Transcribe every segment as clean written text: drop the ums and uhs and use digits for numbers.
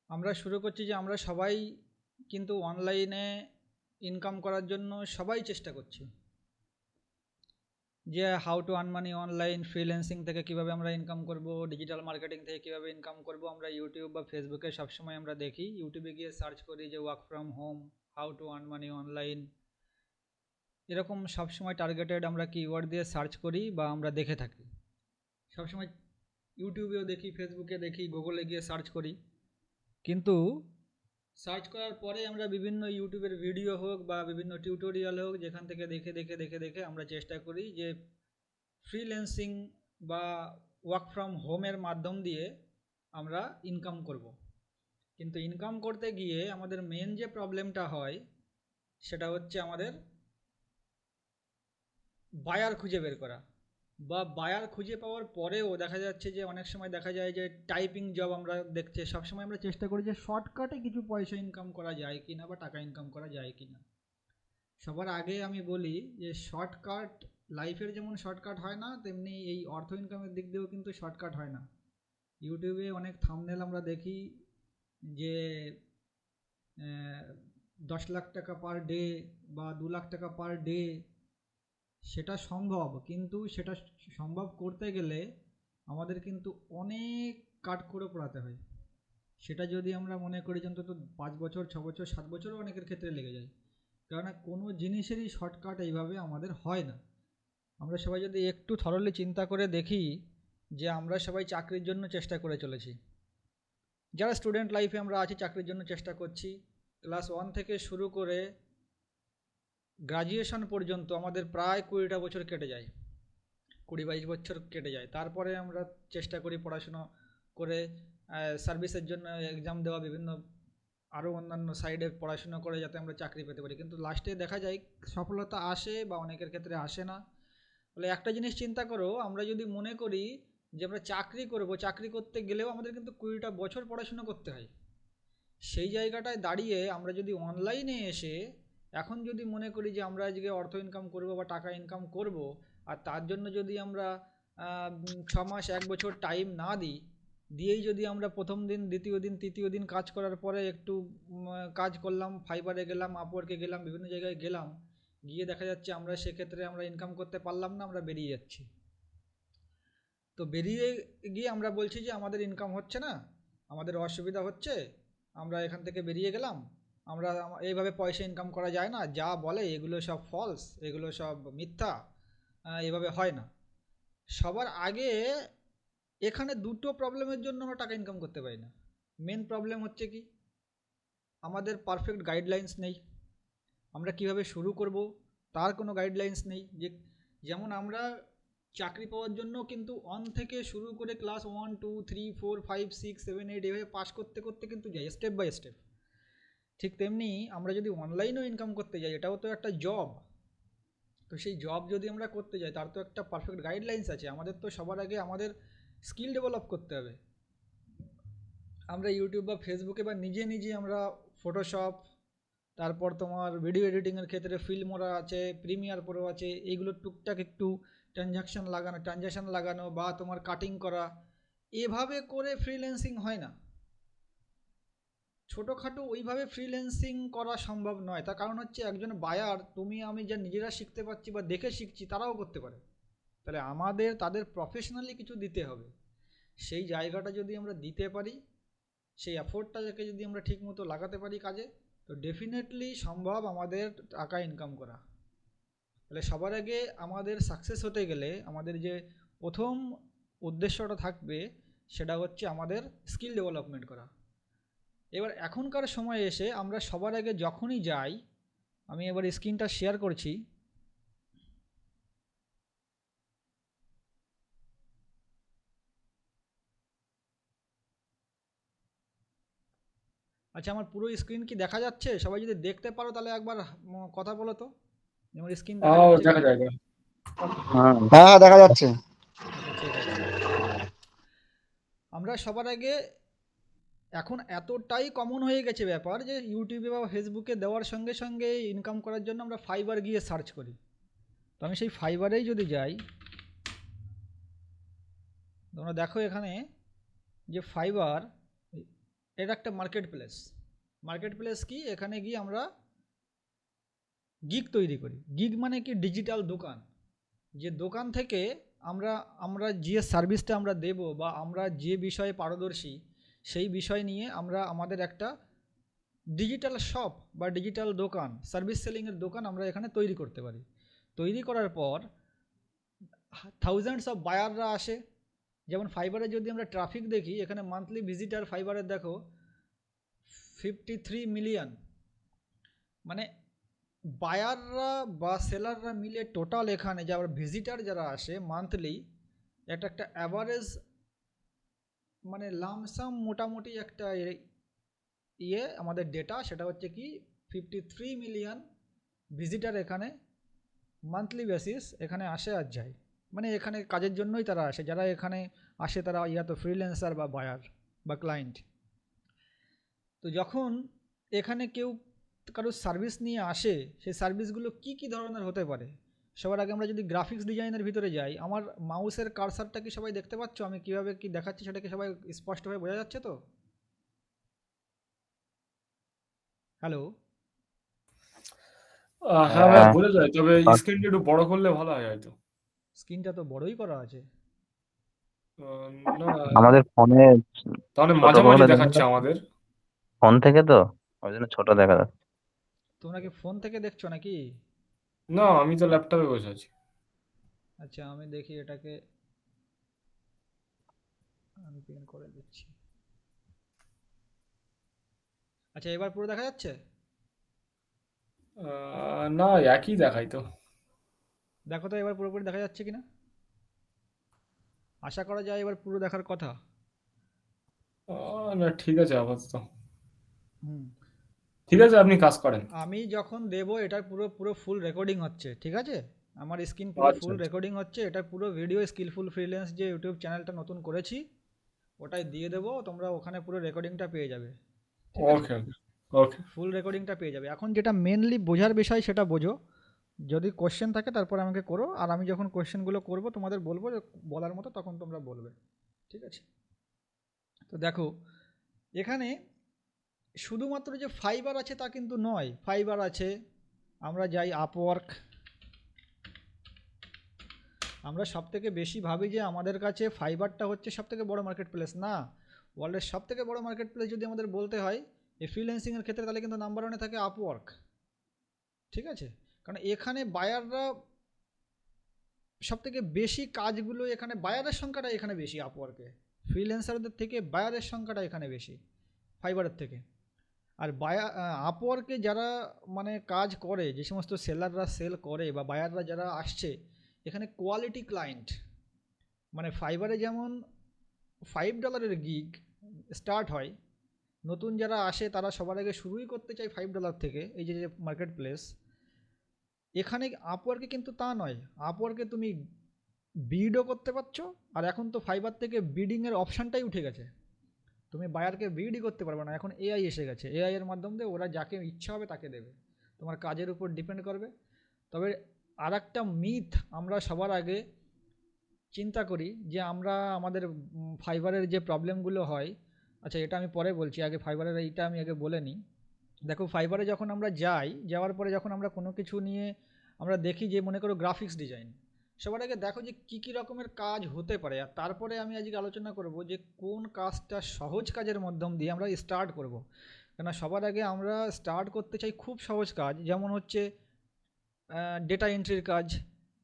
আমরা শুরু করছি যে আমরা সবাই কিন্তু অনলাইনে ইনকাম করার জন্য সবাই চেষ্টা করছি যে how to earn money online, freelancing থেকে কিভাবে আমরা ইনকাম করব, ডিজিটাল মার্কেটিং থেকে কিভাবে ইনকাম করব। আমরা ইউটিউব বা ফেসবুকে সবসময় আমরা দেখি, ইউটিউবে গিয়ে সার্চ করি যে work from home, how to earn money online, এরকম সবসময় টার্গেটেড আমরা কিওয়ার্ড দিয়ে সার্চ করি বা আমরা দেখে থাকি সবসময়। ইউটিউবেও দেখি, ফেসবুকে দেখি, গুগলে গিয়ে সার্চ করি, কিন্তু সার্চ করার পরে আমরা বিভিন্ন ইউটিউবের ভিডিও হোক বা বিভিন্ন টিউটোরিয়াল হোক, যেখান থেকে দেখে দেখে দেখে দেখে আমরা চেষ্টা করি যে ফ্রিল্যান্সিং বা ওয়ার্ক ফ্রম হোমের মাধ্যম দিয়ে আমরা ইনকাম করব। কিন্তু ইনকাম করতে গিয়ে আমাদের মেন যে প্রবলেমটা হয় সেটা হচ্ছে আমাদের বায়ার খুঁজে বের করা, বা বায়ার খুঁজে পাওয়ার পরেও দেখা যাচ্ছে যে অনেক সময় দেখা যায় যে টাইপিং জব আমরা দেখছি, সবসময় আমরা চেষ্টা করি যে শর্টকাটে কিছু পয়সা ইনকাম করা যায় কিনা বা টাকা ইনকাম করা যায় কিনা। সবার আগে আমি বলি যে শর্টকাট লাইফের যেমন শর্টকাট হয় না, তেমনি এই অর্থ ইনকামের দিক দিয়েও কিন্তু শর্টকাট হয় না। ইউটিউবে অনেক থাম্বনেল আমরা দেখি যে 10 লাখ টাকা পার ডে বা 2 লাখ টাকা পার ডে। সেটা সম্ভব, কিন্তু সেটা সম্ভব করতে গেলে আমাদের কিন্তু অনেক কাট করে পড়াতে হয়। সেটা যদি আমরা মনে করি যে অন্তত 5 বছর, 6 বছর, 7 বছরও অনেকের ক্ষেত্রে লেগে যায়, কেননা কোনো জিনিসেরই শর্টকাট এইভাবে আমাদের হয় না। আমরা সবাই যদি একটু থরলি চিন্তা করে দেখি যে আমরা সবাই চাকরির জন্য চেষ্টা করে চলেছি, যারা স্টুডেন্ট লাইফে আমরা আছি চাকরির জন্য চেষ্টা করছি, ক্লাস 1 থেকে শুরু করে গ্রাজুয়েশন পর্যন্ত আমাদের প্রায় 20টা বছর কেটে যায়, 20-22 বছর কেটে যায়। তারপরে আমরা চেষ্টা করি পড়াশুনো করে সার্ভিসের জন্য এক্সাম দেওয়া, বিভিন্ন আরও অন্যান্য সাইডে পড়াশুনো করে যাতে আমরা চাকরি পেতে পারি, কিন্তু লাস্টে দেখা যায় সফলতা আসে বা অনেকের ক্ষেত্রে আসে না। বলে একটা জিনিস চিন্তা করো, আমরা যদি মনে করি যে আমরা চাকরি করব, চাকরি করতে গেলেও আমাদের কিন্তু 20টা বছর পড়াশুনো করতে হয়। সেই জায়গাটায় দাঁড়িয়ে আমরা যদি অনলাইনে এসে এখন যদি মনে করি যে আমরা আজকে অর্থ ইনকাম করব বা টাকা ইনকাম করব, আর তার জন্য যদি আমরা 6 মাস 1 বছর টাইম না দিই, দিয়েই যদি আমরা প্রথম দিন, দ্বিতীয় দিন, তৃতীয় দিন কাজ করার পরে একটু কাজ করলাম, ফাইবারে গেলাম, আপওয়ার্কে গেলাম, বিভিন্ন জায়গায় গেলাম, গিয়ে দেখা যাচ্ছে আমরা সেক্ষেত্রে আমরা ইনকাম করতে পারলাম না, আমরা বেরিয়ে যাচ্ছি। তো বেরিয়ে গিয়ে আমরা বলছি যে আমাদের ইনকাম হচ্ছে না, আমাদের অসুবিধা হচ্ছে, আমরা এখান থেকে বেরিয়ে গেলাম, আমরা এইভাবে পয়সা ইনকাম করা যায় না, যা বলে এগুলো সব ফলস, এগুলো সব মিথ্যা, এভাবে হয় না। সবার আগে এখানে দুটো প্রবলেমের জন্য আমরা টাকা ইনকাম করতে পারি না। মেন প্রবলেম হচ্ছে কি, আমাদের পারফেক্ট গাইডলাইন্স নেই। আমরা কিভাবে শুরু করব তার কোনো গাইডলাইন্স নেই। যেমন আমরা চাকরি পাওয়ার জন্য কিন্তু 1 থেকে শুরু করে ক্লাস 1, 2, 3, 4, 5, 6, 7, 8 এভাবে পাস করতে করতে কিন্তু যাই স্টেপ বাই স্টেপ। ঠিক তেমনি আমরা যদি অনলাইনেও ইনকাম করতে যাই, এটাও তো একটা জব। তো সেই জব যদি আমরা করতে যাই, তার তো একটা পারফেক্ট গাইডলাইন্স আছে। আমাদের তো সবার আগে আমাদের স্কিল ডেভেলপ করতে হবে। আমরা ইউটিউব বা ফেসবুকে বা নিজে নিজে আমরা ফটোশপ, তারপর তোমার ভিডিও এডিটিংয়ের ক্ষেত্রে ফিল্মোরা আছে, প্রিমিয়ার প্রো আছে, এইগুলো টুকটাক একটু ট্রানজ্যাকশান লাগানো বা তোমার কাটিং করা, এভাবে করে ফ্রিল্যান্সিং হয় না। ছোটোখাটো ওইভাবে ফ্রিল্যান্সিং করা সম্ভব নয়। তার কারণ হচ্ছে একজন বায়ার, তুমি আমি যা নিজেরা শিখতে পারছি বা দেখে শিখছি, তারাও করতে পারে। তাহলে আমাদের তাদের প্রফেশনালি কিছু দিতে হবে। সেই জায়গাটা যদি আমরা দিতে পারি, সেই এফোর্টটাকে যদি আমরা ঠিক মতো লাগাতে পারি কাজে, তো ডেফিনেটলি সম্ভব আমাদের টাকা ইনকাম করা। তাহলে সবার আগে আমাদের সাকসেস হতে গেলে আমাদের যে প্রথম উদ্দেশ্যটা থাকবে সেটা হচ্ছে আমাদের স্কিল ডেভেলপমেন্ট করা। এবার এখনকার সময়ে এসে আমরা সবার আগে যখনই যাই, আমি এবার স্ক্রিনটা শেয়ার করছি। আচ্ছা, আমার পুরো স্ক্রিন কি দেখা যাচ্ছে? সবাই যদি দেখতে পারো তাহলে একবার কথা বলো তো, আমার স্ক্রিন দেখা যাচ্ছে দেখা কিনা। যায়। হ্যাঁ হ্যাঁ, দেখা যাচ্ছে। আচ্ছা, ঠিক আছে। আমরা সবার আগে এখন এতটাই কমন হয়ে গেছে ব্যাপার যে ইউটিউবে বা ফেসবুকে দেওয়ার সঙ্গে সঙ্গে ইনকাম করার জন্য আমরা ফাইবার গিয়ে সার্চ করি। তো আমি সেই ফাইবারেই যদি যাই, তোমরা দেখো এখানে যে ফাইবার, এটা একটা মার্কেট প্লেস কি, এখানে গিয়ে আমরা গিগ তৈরি করি। গিগ মানে কি, ডিজিটাল দোকান। যে দোকান থেকে আমরা আমরা যে সার্ভিসটা আমরা দেব বা আমরা যে বিষয়ে পারদর্শী সেই বিষয় নিয়ে আমরা আমাদের একটা ডিজিটাল শপ বা ডিজিটাল দোকান, সার্ভিস সেলিংয়ের দোকান আমরা এখানে তৈরি করতে পারি। তৈরি করার পর থাউজেন্ডস অফ বায়াররা আসে। যেমন ফাইবারে যদি আমরা ট্রাফিক দেখি, এখানে মান্থলি ভিজিটার ফাইবারের দেখো 53 মিলিয়ন। মানে বায়াররা বা সেলাররা মিলে টোটাল এখানে যারা ভিজিটার যারা আসে মান্থলি, একটা অ্যাভারেজ মানে লামসাম মোটামুটি একটা আমাদের ডেটা, সেটা হচ্ছে কি 53 মিলিয়ন ভিজিটার এখানে মান্থলি বেসিস এখানে আসে আর যায়। মানে এখানে কাজের জন্যই তারা আসে, যারা এখানে আসে তারা তো ফ্রিল্যান্সার বা বায়ার বা ক্লায়েন্ট। তো যখন এখানে কেউ কারো সার্ভিস নিয়ে আসে, সেই সার্ভিসগুলো কি ধরনের হতে পারে। সবার আগে আমরা যদি গ্রাফিক্স ডিজাইনের ভিতরে যাই, আমার মাউসের কারসারটা কি সবাই দেখতে পাচ্ছ, আমি কিভাবে কি দেখাচ্ছি সেটা কি সবাই স্পষ্টভাবে বোঝা যাচ্ছে তো? হ্যালো? হ্যাঁ ভাই, হ্যাঁ, বোঝা যায়, তবে স্ক্রিনটা একটু বড় করলে ভালো হয় হয়তো। স্ক্রিনটা তো বড়ই করা আছে। না, আমাদের ফোনে তাহলে ছোট মাঝামাঝি করলে দেখা দেখাচ্ছে যাচ্ছে আমাদের। ফোন থেকে, তো ওই জন্য ছোট দেখা যাচ্ছে। তোমরা কি ফোন থেকে দেখছো নাকি? না, আমি তো ল্যাপটপে বসে আছি। আচ্ছা, আমি দেখি এটাকে আনপিন করে দিচ্ছি। আচ্ছা, এবার পুরো দেখা যাচ্ছে? না, একই দেখাই তো। দেখো তো এবার পুরোপুরি দেখা যাচ্ছে কিনা। আশা করা যায় এবার পুরো দেখার কথা। না, ঠিক আছে আপাতত। হুম। ঠিক আছে, আপনি কাজ করেন। আমি যখন দেব এটার পুরো পুরো ফুল রেকর্ডিং হচ্ছে, ঠিক আছে? আমার স্ক্রিন পুরো আচ্ছা, ফুল আচ্ছা। রেকর্ডিং হচ্ছে, এটা পুরো ভিডিও স্কিলফুল ফ্রিল্যান্স যে ইউটিউব চ্যানেলটা নতুন করেছি ওটাই দিয়ে দেবো, তোমরা ওখানে পুরো রেকর্ডিংটা পেয়ে যাবে, ঠিক আছে? ওকে, ওকে, ওকে। ফুল রেকর্ডিংটা পেয়ে যাবে। এখন যেটা মেনলি বোঝার বিষয় সেটা বোঝো। যদি কোশ্চেন থাকে তারপর আমাকে করো, আর আমি যখন কোশ্চেনগুলো করবো তোমাদের বলবো যে বলার মতো, তখন তোমরা বলবে, ঠিক আছে? তো দেখো, এখানে শুধুমাত্র যে ফাইবার আছে তা কিন্তু নয়। ফাইবার আছে, আমরা যাই আপওয়ার্ক। আমরা সবথেকে বেশি ভাবি যে আমাদের কাছে ফাইবারটা হচ্ছে সবথেকে বড় মার্কেট প্লেস। না, ওয়ার্ল্ডের সবথেকে বড় মার্কেট প্লেস যদি আমাদের বলতে হয় এই ফ্রিল্যান্সিংয়ের ক্ষেত্রে, তাহলে কিন্তু নাম্বার ওয়ানে থাকে আপওয়ার্ক, ঠিক আছে? কারণ এখানে বায়াররা সবথেকে বেশি কাজগুলো, এখানে বায়ারের সংখ্যাটা এখানে বেশি আপওয়ার্কে। ফ্রিল্যান্সারদের থেকে বায়ারের সংখ্যাটা এখানে বেশি ফাইবারের থেকে। আর আপওয়ার্কে যারা মানে কাজ করে, যে সমস্ত সেলাররা সেল করে বা বায়াররা যারা আসছে, এখানে কোয়ালিটি ক্লায়েন্ট। মানে ফাইবারে যেমন $5 গিগ স্টার্ট হয়, নতুন যারা আসে তারা সবার আগে শুরুই করতে চায় $5 থেকে, এই যে মার্কেট প্লেস। এখানে আপওয়ার্কে কিন্তু তা নয়। আপওয়ার্কে তুমি বিডও করতে পারছো, আর এখন তো ফাইবার থেকে বিডিংয়ের অপশানটাই উঠে গেছে। তুমি বায়ারকে বিডই করতে পারবে না, এখন এআই এসে গেছে। এআই এর মাধ্যমে ওরা যাকে ইচ্ছা হবে তাকে দেবে, তোমার কাজের উপর ডিপেন্ড করবে। তবে আর একটা মিথ আমরা সবার আগে চিন্তা করি যে আমরা আমাদের ফাইবারের যে প্রবলেমগুলো হয়, আচ্ছা এটা আমি পরে বলছি, আগে ফাইবারের এইটা আমি আগে বলে নিই। দেখো, ফাইবারে যখন আমরা যাওয়ার পরে যখন আমরা কোনো কিছু নিয়ে আমরা দেখি, যে মনে করো গ্রাফিক্স ডিজাইন, সবার আগে দেখো যে কী রকমের কাজ হতে পারে, আর তারপরে আমি আজকে আলোচনা করব যে কোন কাজটা সহজ কাজের মাধ্যম দিয়ে আমরা স্টার্ট করব। কেন সবার আগে আমরা স্টার্ট করতে চাই খুব সহজ কাজ, যেমন হচ্ছে ডেটা এন্ট্রির কাজ,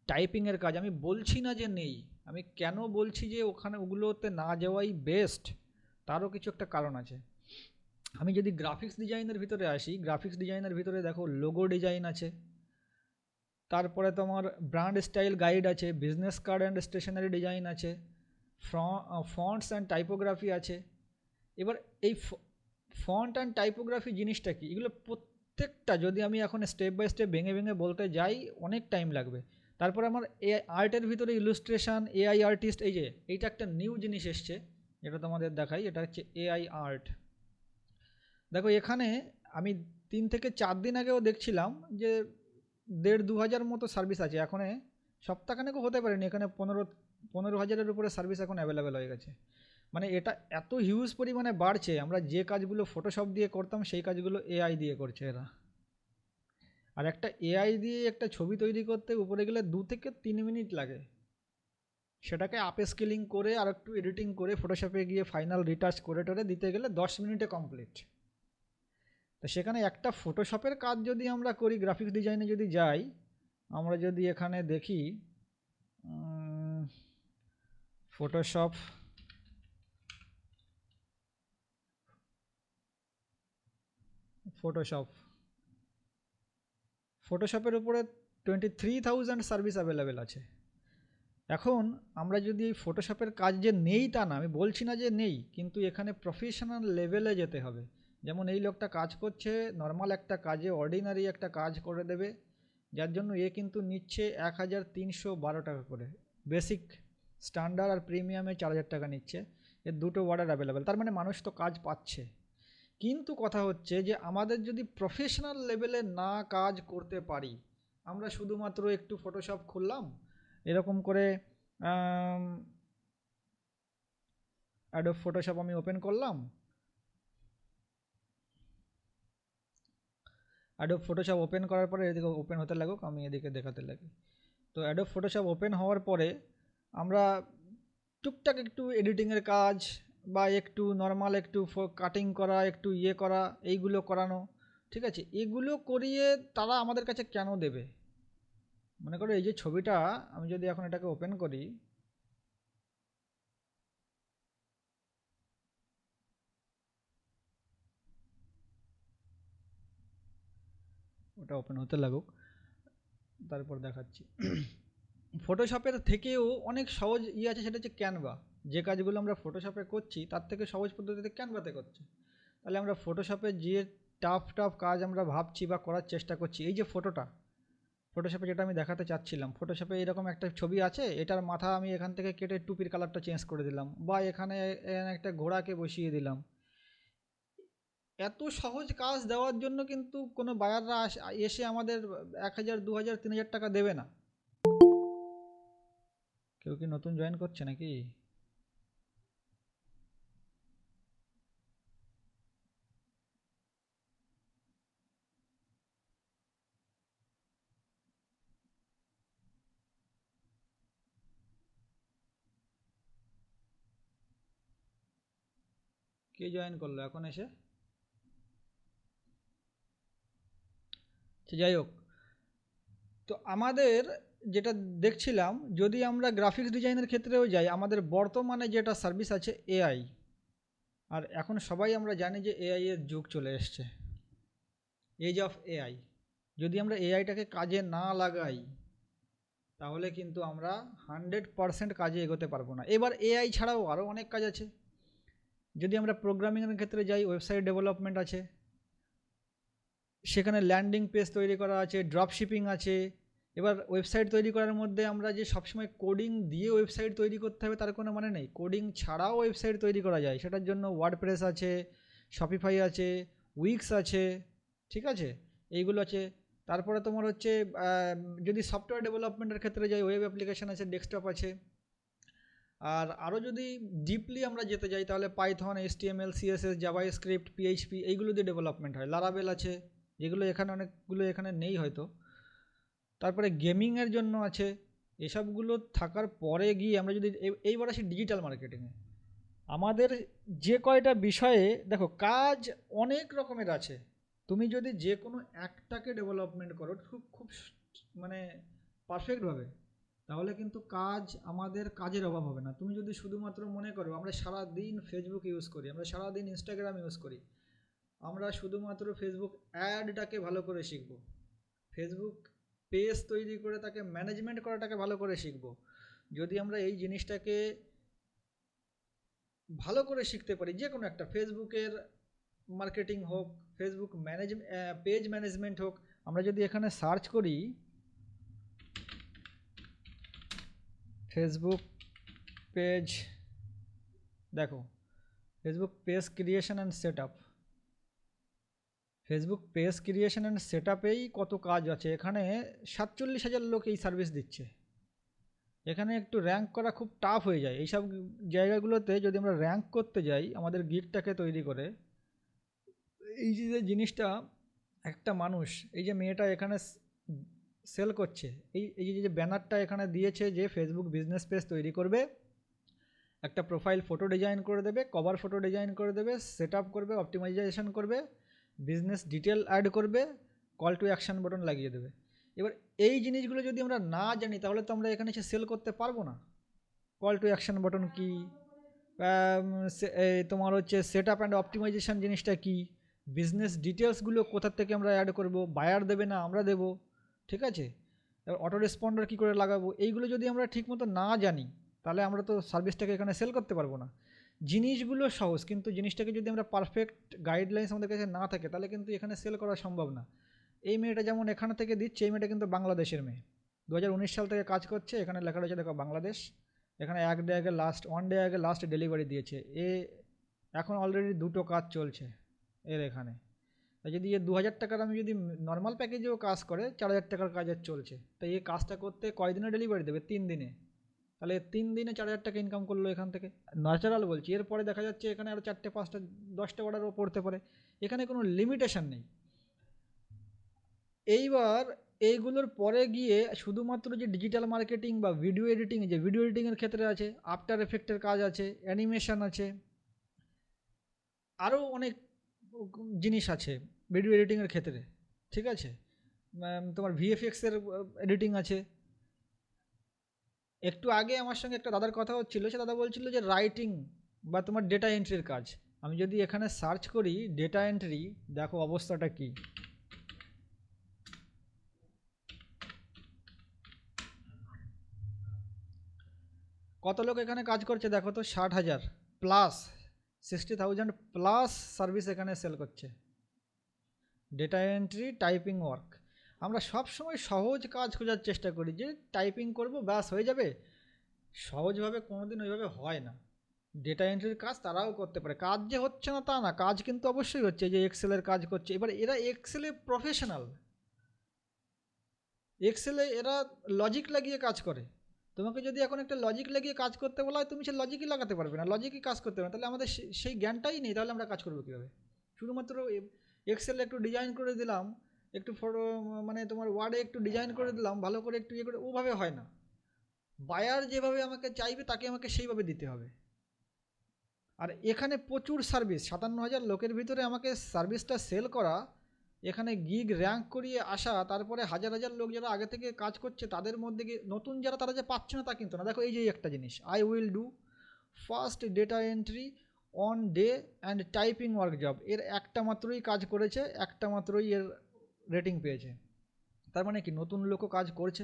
টাইপিংয়ের কাজ। আমি বলছি না যে নেই, আমি কেন বলছি যে ওখানে ওগুলোতে না যাওয়াই বেস্ট, তারও কিছু একটা কারণ আছে। আমি যদি গ্রাফিক্স ডিজাইনের ভিতরে আসি, গ্রাফিক্স ডিজাইনের ভিতরে দেখো লোগো ডিজাইন আছে, তারপরে তোমার ব্র্যান্ড স্টাইল গাইড আছে, business card and stationery design আছে, ফন্টস অ্যান্ড টাইপোগ্রাফি আছে। এবার এই ফন্ট অ্যান্ড টাইপোগ্রাফি জিনিসটা কি, এগুলো প্রত্যেকটা যদি আমি এখন স্টেপ বাই স্টেপ ভেঙে ভেঙে বলতে যাই অনেক টাইম লাগবে। তারপরে আমার এআই আর্টের ভিতরে ইলুস্ট্রেশন, এআই আর্টিস্ট, এই যে এইটা একটা নিউ জিনিস এসছে, যেটা তোমাদের দেখাই, এটা হচ্ছে এআই আর্ট। দেখো এখানে আমি 3 থেকে 4 দিন আগেও দেখছিলাম যে 1,500-2,000 মতো সার্ভিস আছে। এখন সপ্তাহখানেকও হতে পারেনি, এখানে 15,000-এর উপরে সার্ভিস এখন অ্যাভেলেবেল হয়ে গেছে। মানে এটা এত হিউজ পরিমাণে বাড়ছে, আমরা যে কাজগুলো ফটোশপ দিয়ে করতাম সেই কাজগুলো এআই দিয়ে করছে এরা। আর একটা এআই দিয়ে একটা ছবি তৈরি করতে উপরে গেলে 2 থেকে 3 মিনিট লাগে, সেটাকে আপ স্কেলিং করে আর একটু এডিটিং করে ফটোশপে গিয়ে ফাইনাল রিটাচ করে টোরে দিতে গেলে 10 মিনিটে কমপ্লিট। তো সেখানে একটা ফটোশপের কাজ যদি আমরা করি, গ্রাফিক্স ডিজাইনে যদি যাই, আমরা যদি এখানে দেখি ফটোশপ, ফটোশপের উপরে 23,000 সার্ভিস অ্যাভেলেবেল আছে। এখন আমরা যদি এই ফটোশপের কাজ যে নেই তা না, আমি বলছি না যে নেই, কিন্তু এখানে প্রফেশনাল লেভেলে যেতে হবে। যেমন এই লোকটা কাজ করছে নর্মাল একটা কাজে, অর্ডিনারি একটা কাজ করে দেবে, যার জন্য এ কিন্তু নিচ্ছে 1,312 টাকা করে। বেসিক, স্ট্যান্ডার্ড আর প্রিমিয়ামে 4,000 টাকা নিচ্ছে। এর দুটো অর্ডার অ্যাভেলেবেল, তার মানে মানুষ তো কাজ পাচ্ছে। কিন্তু কথা হচ্ছে যে আমাদের যদি প্রফেশনাল লেভেলে না কাজ করতে পারি, আমরা শুধুমাত্র একটু ফটোশপ খুললাম, এরকম করে অ্যাডোব ফটোশপ আমি ওপেন করলাম, অ্যাডোব ফটোশপ ওপেন করার পরে এদিকে ওপেন হতে লাগুক, আমি এদিকে দেখাতে লাগি। তো অ্যাডোব ফটোশপ ওপেন হওয়ার পরে আমরা টুকটাক একটু এডিটিংয়ের কাজ বা একটু নর্মাল একটু কাটিং করা, একটু ইয়ে করা, এইগুলো করানো, ঠিক আছে? এগুলো করিয়ে তারা আমাদের কাছে কেন দেবে? মনে করো এই যে ছবিটা, আমি যদি এখন এটাকে ওপেন করি, ওটা ওপেন হতে লাগুক, তারপর দেখাচ্ছি। ফটোশপের থেকেও অনেক সহজ ইয়ে আছে, সেটা হচ্ছে ক্যানভা। যে কাজগুলো আমরা ফটোশপে করছি তার থেকে সহজ পদ্ধতিতে ক্যানভাতে করছি। তাহলে আমরা ফটোশপে যে টাফ টাফ কাজ আমরা ভাবছি বা করার চেষ্টা করছি, এই যে ফটোশপে যেটা আমি দেখাতে চাচ্ছিলাম, ফটোশপে এরকম একটা ছবি আছে, এটার মাথা আমি এখান থেকে কেটে টুপির কালারটা চেঞ্জ করে দিলাম, বা এখানে একটা ঘোড়াকে বসিয়ে দিলাম। এত সহজ কাজ দেওয়ার জন্য কিন্তু কোনো বায়াররা এসে আমাদের 1,000, 2,000, 3,000 টাকা দেবে না। কেউ কি নতুন জয়েন করছে নাকি? কে জয়েন করলো এখন এসে? যাই হোক, তো আমাদের যেটা দেখছিলাম, যদি আমরা গ্রাফিক্স ডিজাইনের ক্ষেত্রেও যাই, আমাদের বর্তমানে যেটা সার্ভিস আছে এআই। আর এখন সবাই আমরা জানি যে এআই এর যুগ চলে এসছে, এজ অফ এআই। যদি আমরা এআইটাকে কাজে না লাগাই, তাহলে কিন্তু আমরা 100% কাজে এগোতে পারবো না। এবার এআই ছাড়াও আরও অনেক কাজ আছে। যদি আমরা প্রোগ্রামিংয়ের ক্ষেত্রে যাই, ওয়েবসাইট ডেভেলপমেন্ট আছে, সেখানে ল্যান্ডিং পেজ তৈরি করা আছে, ড্রপ শিপিং আছে। এবার ওয়েবসাইট তৈরি করার মধ্যে আমরা যে সবসময় কোডিং দিয়ে ওয়েবসাইট তৈরি করতে হবে তার কোনো মানে নেই, কোডিং ছাড়াও ওয়েবসাইট তৈরি করা যায়। সেটার জন্য ওয়ার্ডপ্রেস আছে, শপিফাই আছে, উইক্স আছে, ঠিক আছে, এইগুলো আছে। তারপরে তোমার হচ্ছে যদি সফটওয়্যার ডেভেলপমেন্টের ক্ষেত্রে যাই, ওয়েব অ্যাপ্লিকেশান আছে, ডেস্কটপ আছে। আর আরও যদি ডিপলি আমরা যেতে যাই, তাহলে Python, HTML, CSS, JavaScript, PHP এইগুলো দিয়ে ডেভেলপমেন্ট হয়। লারাবেল আছে, যেগুলো এখানে অনেকগুলো এখানে নেই হয়তো। তারপরে গেমিংয়ের জন্য আছে। এসবগুলো থাকার পরে গিয়ে আমরা যদি এইবার আসি ডিজিটাল মার্কেটিংয়ে, আমাদের যে কয়টা বিষয়ে দেখো কাজ অনেক রকমের আছে। তুমি যদি যে কোনো একটাকে ডেভেলপমেন্ট করো খুব খুব মানে পারফেক্টভাবে, তাহলে কিন্তু আমাদের কাজের অভাব হবে না। তুমি যদি শুধুমাত্র মনে করো আমরা সারা দিন ফেসবুক ইউজ করি, আমরা সারা দিন ইনস্টাগ্রাম ইউজ করি, আমরা শুধুমাত্র ফেসবুক অ্যাডটাকে ভালো করে শিখব, ফেসবুক পেজ তৈরি করে তাকে ম্যানেজমেন্ট করাটাকে ভালো করে শিখব। যদি আমরা এই জিনিসটাকে ভালো করে শিখতে পারি, যে কোনো একটা ফেসবুকের মার্কেটিং হোক, ফেসবুক পেজ ম্যানেজমেন্ট হোক, আমরা যদি এখানে সার্চ করি ফেসবুক পেজ, দেখো Facebook page creation and set up, Facebook page creation and set আপেই কত কাজ আছে। এখানে 47,000 লোক এই সার্ভিস দিচ্ছে। এখানে একটু র্যাঙ্ক করা খুব টাফ হয়ে যায়। এইসব জায়গাগুলোতে যদি আমরা র্যাঙ্ক করতে যাই আমাদের গিগটাকে তৈরি করে, এই যে জিনিসটা, একটা মানুষ, এই যে মেয়েটা এখানে সেল করছে, এই যে ব্যানারটা এখানে দিয়েছে যে ফেসবুক বিজনেস পেজ তৈরি করবে, একটা প্রোফাইল ফটো ডিজাইন করে দেবে, কভার ফটো ডিজাইন করে দেবে, সেট আপ করবে, অপটিমাইজেশন করবে, বিজনেস ডিটেল অ্যাড করবে, কল টু অ্যাকশন বাটন লাগিয়ে দেবে। এবার এই জিনিসগুলো যদি আমরা না জানি তাহলে তো আমরা এখানে এসে সেল করতে পারবো না। কল টু অ্যাকশন বাটন কী, তোমার হচ্ছে সেট আপ অ্যান্ড অপটিমাইজেশন জিনিসটা কী, বিজনেস ডিটেলসগুলো কোথা থেকে আমরা অ্যাড করব, বায়ার দেবে না আমরা দেবো, ঠিক আছে, এবার অটো রেসপন্ডার কী করে লাগাবো, এইগুলো যদি আমরা ঠিকমতো না জানি তাহলে আমরা তো সার্ভিসটাকে এখানে সেল করতে পারবো না। জিনিসগুলো সহজ, কিন্তু জিনিসটাকে যদি আমরা পারফেক্ট গাইডলাইন্স আমাদের কাছে না থাকে তাহলে কিন্তু এখানে সেল করা সম্ভব না। এই মেয়েটা যেমন এখান থেকে দিচ্ছে, এই মেয়েটা কিন্তু বাংলাদেশের মেয়ে, 2019 সাল থেকে কাজ করছে, এখানে লেখা রয়েছে দেখো বাংলাদেশ, এখানে ওয়ান ডে আগে লাস্ট ডেলিভারি দিয়েছে। এখন অলরেডি 2টো কাজ চলছে এর এখানে। যদি 2000 টাকার আমি যদি নর্মাল প্যাকেজেও কাজ করে 4000 টাকার কাজের চলছে, তাই এই কাজটা করতে কয়দিনে ডেলিভারি দেবে? 3 দিনে। তাহলে 3 দিনে 4000 টাকা ইনকাম করলো এখান থেকে, ন্যাচারাল বলছি। এরপরে দেখা যাচ্ছে এখানে আরও 4টে 5টা 10টা অর্ডারও পড়তে পারে, এখানে কোনো লিমিটেশন নেই। এইবার এইগুলোর পরে গিয়ে শুধুমাত্র যে ডিজিটাল মার্কেটিং বা ভিডিও এডিটিং, যে ভিডিও এডিটিংয়ের ক্ষেত্রে আছে, আফটার এফেক্টের কাজ আছে, অ্যানিমেশন আছে, আরও অনেক জিনিস আছে ভিডিও এডিটিংয়ের ক্ষেত্রে, ঠিক আছে, তোমার ভিএফএক্সের এডিটিং আছে। একটু আগে আমার সঙ্গে একটা দাদার কথা হচ্ছিলো, সে দাদা বলছিল যে রাইটিং বা তোমার ডেটা এন্ট্রির কাজ। আমি যদি এখানে সার্চ করি ডেটা এন্ট্রি, দেখো অবস্থাটা কী। কত লোক এখানে কাজ করছে দেখো তো, 60,000 প্লাস, 60,000 প্লাস সার্ভিস এখানে সেল করছে। Data entry, typing work. আমরা সব সময় সহজ কাজ খোঁজার চেষ্টা করি, যে টাইপিং করব ব্যাস হয়ে যাবে। সহজভাবে কোনোদিন ওইভাবে হয় না। ডেটা এন্ট্রির কাজ তারাও করতে পারে, কাজ যে হচ্ছে না তা না, কাজ কিন্তু অবশ্যই হচ্ছে। যে এক্সেলের কাজ করছে, এবার এরা এক্সেলে প্রফেশনাল, এক্সেলে এরা লজিক লাগিয়ে কাজ করে। তোমাকে যদি এখন একটা লজিক লাগিয়ে কাজ করতে বলা হয়, তুমি সে লজিকই লাগাতে পারবে না, লজিকই কাজ করতে পারবে না। তাহলে আমাদের সেই জ্ঞানটাই নেই, তাহলে আমরা কাজ করবো কীভাবে? শুধুমাত্র এক্সেলে একটু ডিজাইন করে দিলাম, একটু ফটো মানে তোমার ওয়ার্ডে একটু ডিজাইন করে দিলাম ভালো করে, একটু ইয়ে করে, ওভাবে হয় না। বায়ার যেভাবে আমাকে চাইবে তাকে আমাকে সেইভাবে দিতে হবে। আর এখানে প্রচুর সার্ভিস, 57,000 লোকের ভিতরে আমাকে সার্ভিসটা সেল করা, এখানে গিগ র্যাঙ্ক করিয়ে আসা, তারপরে হাজার হাজার লোক যারা আগে থেকে কাজ করছে তাদের মধ্যে নতুন যারা, তারা যে পাচ্ছে না তা কিন্তু না। দেখো এই যে একটা জিনিস, I will do first data entry on day and typing work job, এর একটা মাত্রই কাজ করেছে, একটা মাত্রই এর রেটিং পেয়েছে। তার মানে কি নতুন লোকও কাজ করছে।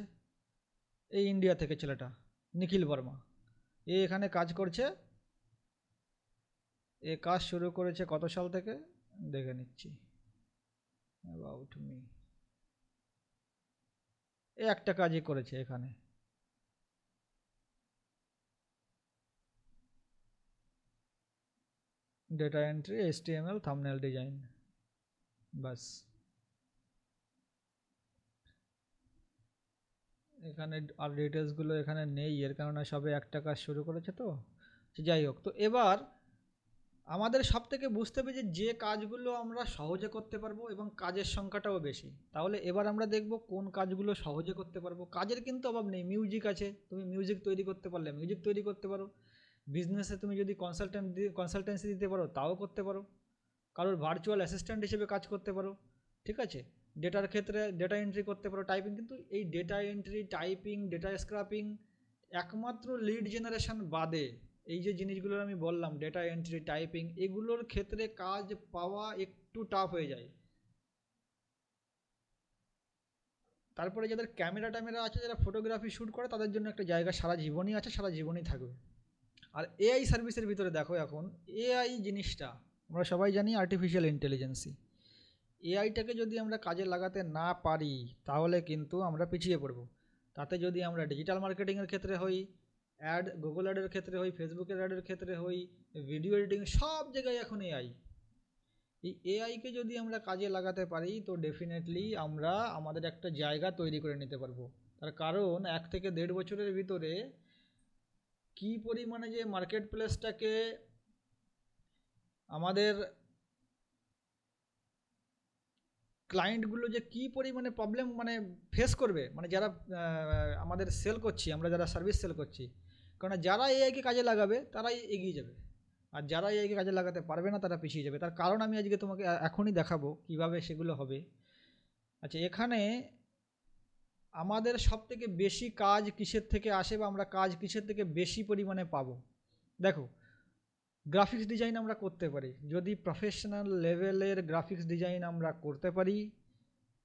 এই ইন্ডিয়া থেকে ছেলেটা নিখিল বর্মা, এখানে কাজ করছে। কাজ শুরু করেছে কত সাল থেকে দেখে নিচ্ছি, অ্যাবাউট মি, একটা কাজই করেছে এখানে। Data entry, HTML, thumbnail design, বাস। এখানে আর ডিটেলসগুলো এখানে নেই, এর কারণে সবে একটা কাজ শুরু করেছে। তো যাই হোক, তো এবার আমাদের সব থেকে বুঝতে হবে যে কাজগুলো আমরা সহজে করতে পারবো এবং কাজের সংখ্যাটাও বেশি। তাহলে এবার আমরা দেখব কোন কাজগুলো সহজে করতে পারবো। কাজের কিন্তু অভাব নেই, মিউজিক আছে, তুমি মিউজিক তৈরি করতে পারলে মিউজিক তৈরি করতে পারো। বিজনেসে তুমি যদি কনসালটেন্সি দিতে পারো তাও করতে পারো। কারোর ভার্চুয়াল অ্যাসিস্ট্যান্ট হিসেবে কাজ করতে পারো, ঠিক আছে। ডেটার ক্ষেত্রে ডেটা এন্ট্রি করতে পারো, টাইপিং। কিন্তু এই data entry, typing, data scraping একমাত্র লিড জেনারেশন বাদে, এই যে জিনিসগুলো আমি বললাম ডেটা এন্ট্রি, টাইপিং, এগুলোর ক্ষেত্রে কাজ পাওয়া একটু টাফ হয়ে যায়। তারপরে যাদের ক্যামেরা ট্যামেরা আছে, যারা ফটোগ্রাফি শ্যুট করে, তাদের জন্য একটা জায়গা সারা জীবনই আছে, সারা জীবনই থাকবে। আর এআই সার্ভিসের ভিতরে দেখো, এখন এআই জিনিসটা আমরা সবাই জানি, আর্টিফিশিয়াল ইন্টেলিজেন্সি। এআইটাকে যদি আমরা কাজে লাগাতে না পারি তাহলে কিন্তু আমরা পিছিয়ে পড়ব। তাতে যদি আমরা ডিজিটাল মার্কেটিংয়ের ক্ষেত্রে হই, গুগল অ্যাডের ক্ষেত্রে হই, ফেসবুকের অ্যাডের ক্ষেত্রে হই, ভিডিও এডিটিং, সব জায়গায় এখন এআই। এই এআইকে যদি আমরা কাজে লাগাতে পারি তো ডেফিনেটলি আমরা আমাদের একটা জায়গা তৈরি করে নিতে পারবো। তার কারণ 1 থেকে 1.5 বছরের ভিতরে কি পরিমাণে যে মার্কেট প্লেসটাকে আমাদের ক্লায়েন্টগুলো যে কি পরিমাণে প্রবলেম মানে ফেস করবে, মানে যারা আমাদের সেল করছি, আমরা যারা সার্ভিস সেল করছি, কারণ যারা এআইকে কাজে লাগাবে তারাই এগিয়ে যাবে, আর যারা এআইকে কাজে লাগাতে পারবে না তারা পিছিয়ে যাবে। তার কারণ আমি আজকে তোমাকে এখনই দেখাবো কিভাবে সেগুলো হবে। আচ্ছা, এখানে আমাদের সব থেকে বেশি কাজ কিসের থেকে আসে বা আমরা কাজ কিসের থেকে বেশি পরিমাণে পাবো? দেখো, গ্রাফিক্স ডিজাইন আমরা করতে পারি। যদি প্রফেশনাল লেভেলের গ্রাফিক্স ডিজাইন আমরা করতে পারি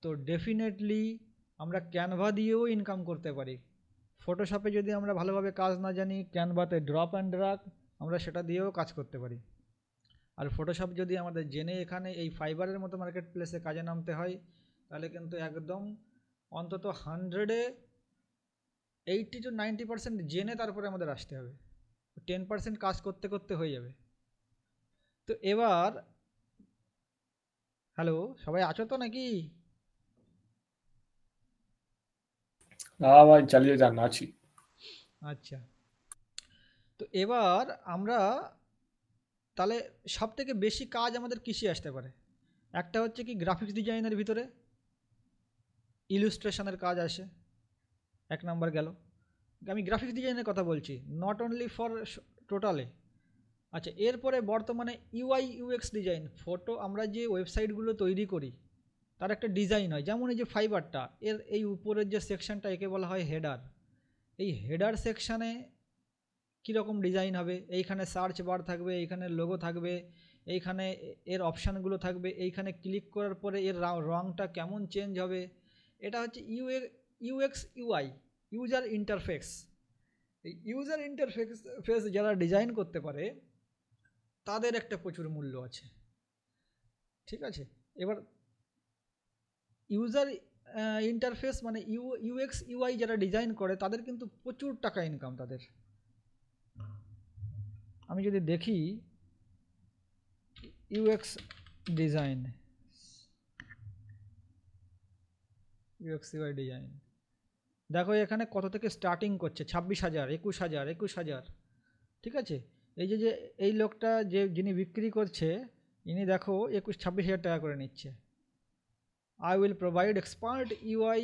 তো ডেফিনেটলি আমরা ক্যানভা দিয়েও ইনকাম করতে পারি। ফটোশপে যদি আমরা ভালোভাবে কাজ না জানি, ক্যানভাতে ড্রপ অ্যান্ড ড্রাগ আমরা সেটা দিয়েও কাজ করতে পারি। আর ফটোশপ যদি আমাদের জেনে এখানে এই ফাইবারের মতো মার্কেট প্লেসে কাজে নামতে হয়, তাহলে কিন্তু একদম অন্তত 100-এ 80-90% জেনে তারপরে আমাদের আসতে হবে। 10% কাজ করতে করতে হয়ে যাবে। তো এবার হ্যালো, সবাই আছো তো নাকি? হ্যাঁ ভাই, চালিয়ে যান, আছি। আচ্ছা, তো এবার আমরা তাহলে সব থেকে বেশি কাজ আমাদের কিসে আসতে পারে? একটা হচ্ছে কি গ্রাফিক্স ডিজাইনের ভিতরে ইলুস্ট্রেশনের কাজ আসে, 1 নাম্বার গেল। আমি গ্রাফিক্স ডিজাইনের কথা বলছি, নট অনলি ফর টোটালে। আচ্ছা, এরপরে বর্তমানে ইউআই ইউএক্স ডিজাইন, ফটো আমরা যে ওয়েবসাইটগুলো তৈরি করি তার একটা ডিজাইন হয়। যেমন এই যে ফাইবারটা, এর এই উপরের যে সেকশনটা একে বলা হয় হেডার। এই হেডার সেকশানে কীরকম ডিজাইন হবে? এইখানে সার্চ বার থাকবে, এইখানে লোগো থাকবে, এইখানে এর অপশানগুলো থাকবে, এইখানে ক্লিক করার পরে এর রঙটা কেমন চেঞ্জ হবে। এটা হচ্ছে ইউএক্স ইউআই, ইউজার ইন্টারফেস। এই ইউজার ইন্টারফেস যারা ডিজাইন করতে পারে তাদের একটা প্রচুর মূল্য আছে, ঠিক আছে? এবার ইউজার ইন্টারফেস মানে ইউএক্স ইউআই যারা ডিজাইন করে তাদের কিন্তু প্রচুর টাকা ইনকাম তাদের। আমি যদি দেখি UX design, UX UI design, দেখো এখানে কত থেকে স্টার্টিং করছে, 26,000, 21,000, 21,000, ঠিক আছে? এই যে এই লোকটা যিনি বিক্রি করছে, ইনি দেখো 26,000 টাকা করে নিচ্ছে। I will provide expert UI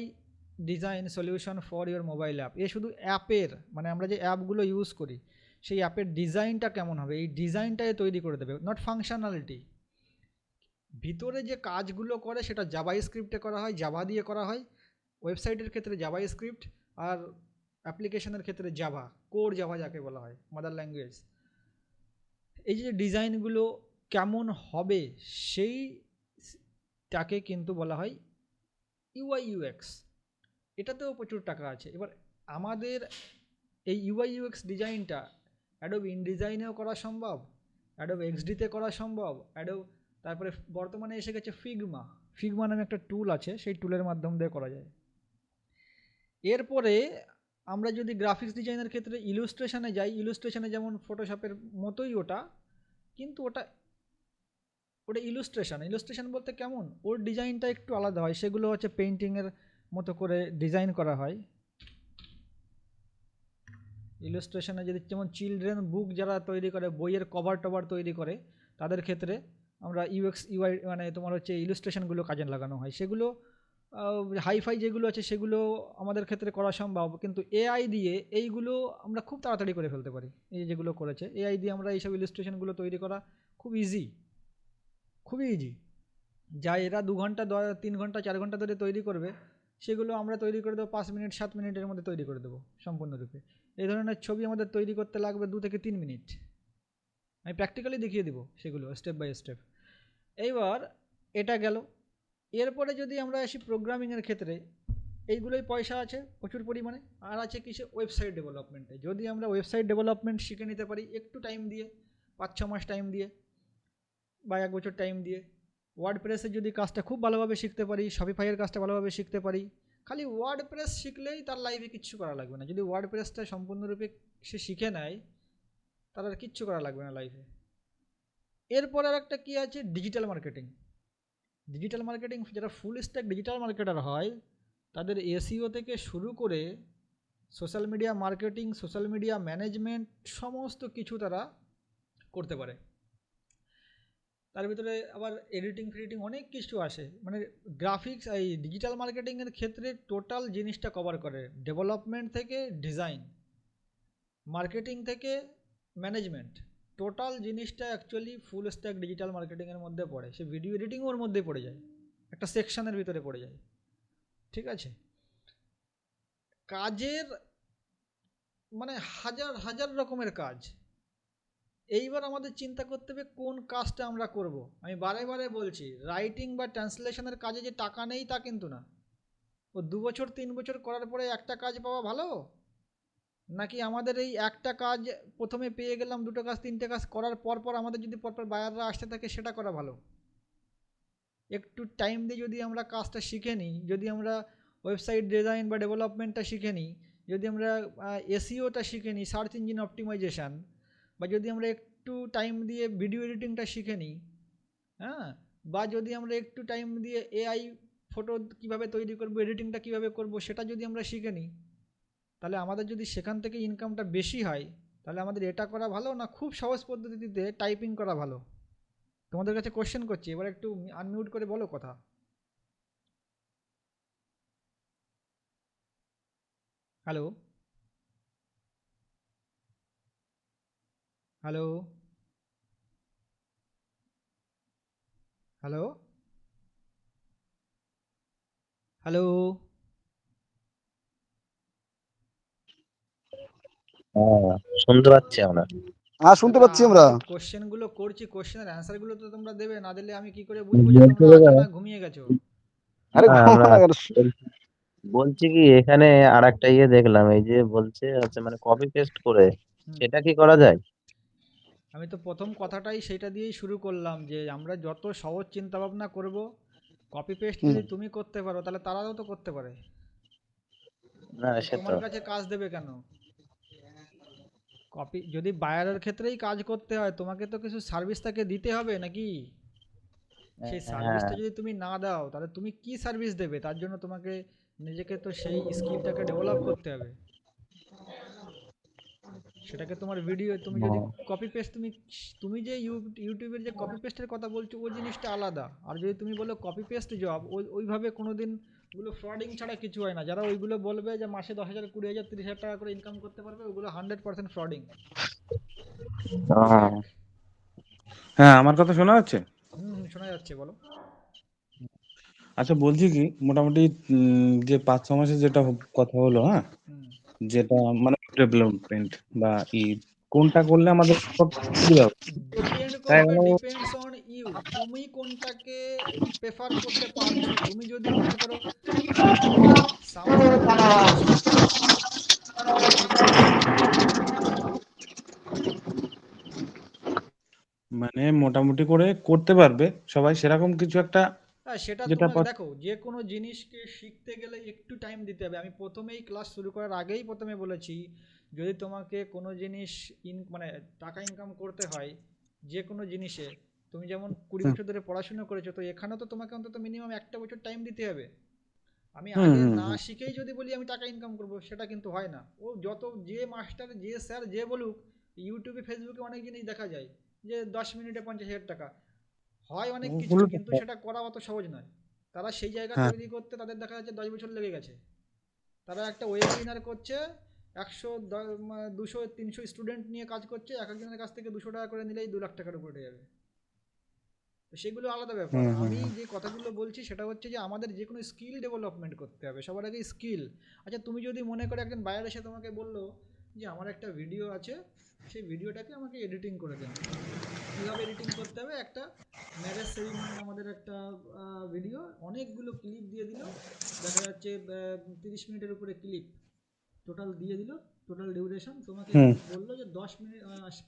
design solution for your mobile app. এ শুধু অ্যাপের মানে আমরা যে অ্যাপগুলো ইউজ করি সেই অ্যাপের ডিজাইনটা কেমন হবে এই ডিজাইনটাই তৈরি করে দেবে, নট ফাংশনালিটি। ভিতরে যে কাজগুলো করে সেটা জাভা স্ক্রিপ্টে করা হয়, জাভা দিয়ে করা হয়। ওয়েবসাইটের ক্ষেত্রে জাভা স্ক্রিপ্ট, আর অ্যাপ্লিকেশনের ক্ষেত্রে জাভা, কোর জাভা যাকে বলা হয়, মাদার ল্যাঙ্গুয়েজ। এই যে ডিজাইনগুলো কেমন হবে সেইটাকে কিন্তু বলা হয় ইউআই ইউএক্স। এটাতেও প্রচুর টাকা আছে। এবার আমাদের এই ইউআই ইউএক্স ডিজাইনটা অ্যাডোব ইনডিজাইনেও করা সম্ভব, অ্যাডোব এক্সডিতে করা সম্ভব, তারপরে বর্তমানে এসে গেছে ফিগমা নামে একটা টুল আছে, সেই টুলের মাধ্যম দিয়ে করা যায়। এরপরে আমরা যদি গ্রাফিক্স ডিজাইনের ক্ষেত্রে ইলুস্ট্রেশনে যাই, ইলুস্ট্রেশনে যেমন ফটোশপের মতোই ওটা, কিন্তু ওটা ইলুস্ট্রেশন বলতে কেমন, ওর ডিজাইনটা একটু আলাদা হয়। সেগুলো হচ্ছে পেইন্টিংয়ের মতো করে ডিজাইন করা হয়। ইলুস্ট্রেশনে যদি যেমন চিলড্রেন বুক যারা তৈরি করে, বইয়ের কভার টভার তৈরি করে, তাদের ক্ষেত্রে আমরা ইউএক্স ইউআই মানে তোমার হচ্ছে ইলুস্ট্রেশনগুলো কাজে লাগানো হয়। সেগুলো হাইফাই যেগুলো আছে সেগুলো আমাদের ক্ষেত্রে করা সম্ভব, কিন্তু এআই দিয়ে এইগুলো আমরা খুব তাড়াতাড়ি করে ফেলতে পারি। এই যেগুলো করেছে এআই দিয়ে আমরা এইসব ইলুস্ট্রেশনগুলো তৈরি করা খুব ইজি, খুবই ইজি। যা এরা 2 ঘন্টা 3 ঘন্টা 4 ঘন্টা ধরে তৈরি করবে, সেগুলো আমরা তৈরি করে দেবো 5 মিনিট 7 মিনিটের মধ্যে তৈরি করে দেবো সম্পূর্ণরূপে। এই ধরনের ছবি আমাদের তৈরি করতে লাগবে 2 থেকে 3 মিনিট। আমি প্র্যাকটিক্যালি দেখিয়ে দিব সেগুলো স্টেপ বাই স্টেপ। এইবার এটা গেল। এরপরে যদি আমরা আসি প্রোগ্রামিংয়ের ক্ষেত্রে, এইগুলোই পয়সা আছে প্রচুর পরিমাণে। আর আছে কিসে? ওয়েবসাইট ডেভেলপমেন্টে। যদি আমরা ওয়েবসাইট ডেভেলপমেন্ট শিখে নিতে পারি একটু টাইম দিয়ে, 5-6 মাস টাইম দিয়ে বা 1 বছর টাইম দিয়ে, ওয়ার্ডপ্রেসের যদি কাজটা খুব ভালোভাবে শিখতে পারি, শপিফাইয়ের কাজটা ভালোভাবে শিখতে পারি, খালি ওয়ার্ডপ্রেস শিখলেই তার লাইফে কিচ্ছু করা লাগবে না। যদি ওয়ার্ডপ্রেসটা সম্পূর্ণরূপে সে শিখে নেয়, তার আর কিচ্ছু করা লাগবে না লাইফে। এরপর আর একটা কী আছে? Digital marketing. ডিজিটাল মার্কেটিং যারা ফুল স্ট্যাক ডিজিটাল মার্কেটার হয় তাদের এসইও থেকে শুরু করে social media marketing, social media management সমস্ত কিছু তারা করতে পারে। তার ভিতরে আবার এডিটিং ফেডিটিং অনেক কিছু আসে, মানে গ্রাফিক্স এই ডিজিটাল মার্কেটিংয়ের ক্ষেত্রে টোটাল জিনিসটা কভার করে, ডেভেলপমেন্ট থেকে ডিজাইন, মার্কেটিং থেকে ম্যানেজমেন্ট, টোটাল জিনিসটা অ্যাকচুয়ালি ফুল স্ট্যাক ডিজিটাল মার্কেটিংয়ের মধ্যে পড়ে। সে ভিডিও এডিটিং ওর মধ্যেই পড়ে যায়, একটা সেকশনের ভিতরে পড়ে যায়। ঠিক আছে, কাজের মানে হাজার হাজার রকমের কাজ। এইবার আমাদের চিন্তা করতে হবে কোন কাজটা আমরা করব। আমি বারে বারে বলছি, রাইটিং বা ট্রান্সলেশনের কাজে যে টাকা নেই তা কিন্তু না। ও 2 বছর 3 বছর করার পরে একটা কাজ পাওয়া ভালো, নাকি আমাদের এই একটা কাজ প্রথমে পেয়ে গেলাম, 2টো কাজ 3টে কাজ করার পর পর আমাদের যদি পরপর বায়াররা আসতে থাকে সেটা করা ভালো? একটু টাইম দিয়ে যদি আমরা কাজটা শিখে নিই, যদি আমরা ওয়েবসাইট ডিজাইন বা ডেভেলপমেন্টটা শিখে নিই, যদি আমরা এসইওটা শিখে নিই, সার্চ ইঞ্জিন অপটিমাইজেশান, বা যদি আমরা একটু টাইম দিয়ে ভিডিও এডিটিংটা শিখে নিই, হ্যাঁ, বা যদি আমরা একটু টাইম দিয়ে এআই ফটো কীভাবে তৈরি করবো, এডিটিংটা কীভাবে করবো সেটা যদি আমরা শিখে নিই, তাহলে আমাদের যদি সেখান থেকে ইনকামটা বেশি হয়, তাহলে আমাদের এটা করা ভালো না খুব সহজ পদ্ধতিতে টাইপিং করা ভালো? তোমাদের কাছে কোশ্চেন করছি, এবার একটু আনমিউট করে বলো কথা। Hello, hello, hello, hello. হ্যাঁ, শুনতে পাচ্ছি আমরা। হ্যাঁ, শুনতে পাচ্ছি আমরা। আমি যে কোশ্চেনগুলো করছি, কোশ্চেনের অ্যান্সারগুলো তো তোমরা দেবে, না দিলে আমি কি করে বুঝবো যে বলছি তোমরা আছো দাদা, না ঘুমিয়ে গেছো? আরে না ঘুমাবো আমরা না কেন? বলছি কি, এখানে আর একটা দেখলাম, এই যে বলছে হচ্ছে মানে কপি পেস্ট করে, হুম, সেটা কি করা যায়? আমি তো প্রথম কথাটাই সেটা দিয়েই শুরু করলাম যে আমরা যত সহজ চিন্তা ভাবনা করব, কপি পেস্ট হুম, যদি তুমি করতে পারো তাহলে তারাও তো করতে পারে। না তো সে তো। তোমার কাছে কাজ দেবে কেন? কপি যদি বায়ারের ক্ষেত্রেই কাজ করতে হয়, তোমাকে তো কিছু সার্ভিস তাকে দিতে হবে নাকি? সেই হ্যাঁ, সার্ভিসটা যদি তুমি না দাও তাহলে তুমি কি সার্ভিস দেবে? তার জন্য তোমাকে নিজেকে তো সেই স্কিলটাকে ডেভেলপ করতে হবে। সেটাকে তোমার ভিডিও তুমি যদি ও, কপি পেস্ট, তুমি তুমি যে ইউটিউবের যে কপি পেস্টের কথা বলছো ওই জিনিসটা আলাদা। আর যদি তুমি বলো কপি পেস্ট জব, ওইভাবে কোনো দিন ওগুলো ফ্রডিং ছাড়া কিছু হয় না। যারা ওইগুলো বলবে যে মাসে 10,000 20,000 30,000 টাকা করে ইনকাম করতে পারবে, ওগুলো 100% ফ্রডিং। ও, ফ্যাক্ট। হ্যাঁ, আমার কথা শোনা যাচ্ছে? হুম হুম, শোনা যাচ্ছে, বলো। আচ্ছা, বলছি কি, মোটামুটি যে 5-6 মাসের যেটা কথা হলো, হ্যাঁ, হুম, যেটা মানে ডেভেলপমেন্ট বা কোনটা করলে আমাদের সব সুবিধা হবে, ডিপেন্ড তাই করবে, আমরা ডিপেন্ডস অন ইউ, তুমি কোনটাকে প্রেফার করতে পারছো। তুমি যদি মনে করো সামথিং কিছু, মানে মোটামুটি করে করতে পারবে সবাই সেরকম কিছু একটা, হ্যাঁ সেটা যেটা তোমাকে দেখো, যে কোনো জিনিসকে শিখতে গেলে একটু টাইম দিতে হবে। আমি প্রথমেই ক্লাস শুরু করার আগেই প্রথমে বলেছি, যদি তোমাকে কোনো জিনিস মানে টাকা ইনকাম করতে হয় যে কোনো জিনিসে, তুমি যেমন 20 বছর ধরে পড়াশুনো করেছো, তো এখানেও তো তোমাকে অন্তত মিনিমাম 1 বছর টাইম দিতে হবে। আমি হুম আগে হুম না হুম শিখেই যদি বলি আমি টাকা ইনকাম করব, সেটা কিন্তু হয় না। ও যত যে মাস্টার যে স্যার যে বলুক, ইউটিউবে ফেসবুকে অনেক জিনিস দেখা যায় যে 10 মিনিটে 50,000 টাকা হয়, অনেক ওগুলো কিছুই, তো কিন্তু সেটা করা অত সহজ নয়। তারা সেই জায়গা হ্যাঁ, তৈরি করতে তাদের দেখা যাচ্ছে 10 বছর লেগে গেছে। তারা একটা ওয়েবিনার করছে, 100 200 300 স্টুডেন্ট নিয়ে কাজ করছে, এক একজনের কাছ থেকে 200 টাকা করে নিলেই 2 লাখ টাকার উপরে উঠে যাবে। তো সেগুলো আলাদা ব্যাপার। হুম হুম আমি হুম যে কথাগুলো বলছি সেটা হচ্ছে যে আমাদের যে কোনো স্কিল ডেভেলপমেন্ট করতে হবে, সবার আগে স্কিল। আচ্ছা, তুমি যদি মনে করো একজন বায়ার এসে তোমাকে বললো যে আমার একটা ভিডিও আছে, সেই ভিডিওটাকে আমাকে এডিটিং করে দেন। কীভাবে এডিটিং করতে হবে? একটা ম্যারেজ সেরিমনির আমাদের একটা ভিডিও, অনেকগুলো ক্লিপ দিয়ে দিল, দেখা যাচ্ছে 30 মিনিটের উপরে ক্লিপ টোটাল দিয়ে দিল, টোটাল ডিউরেশন। তোমাকে হুম বললো যে 10 মিনিট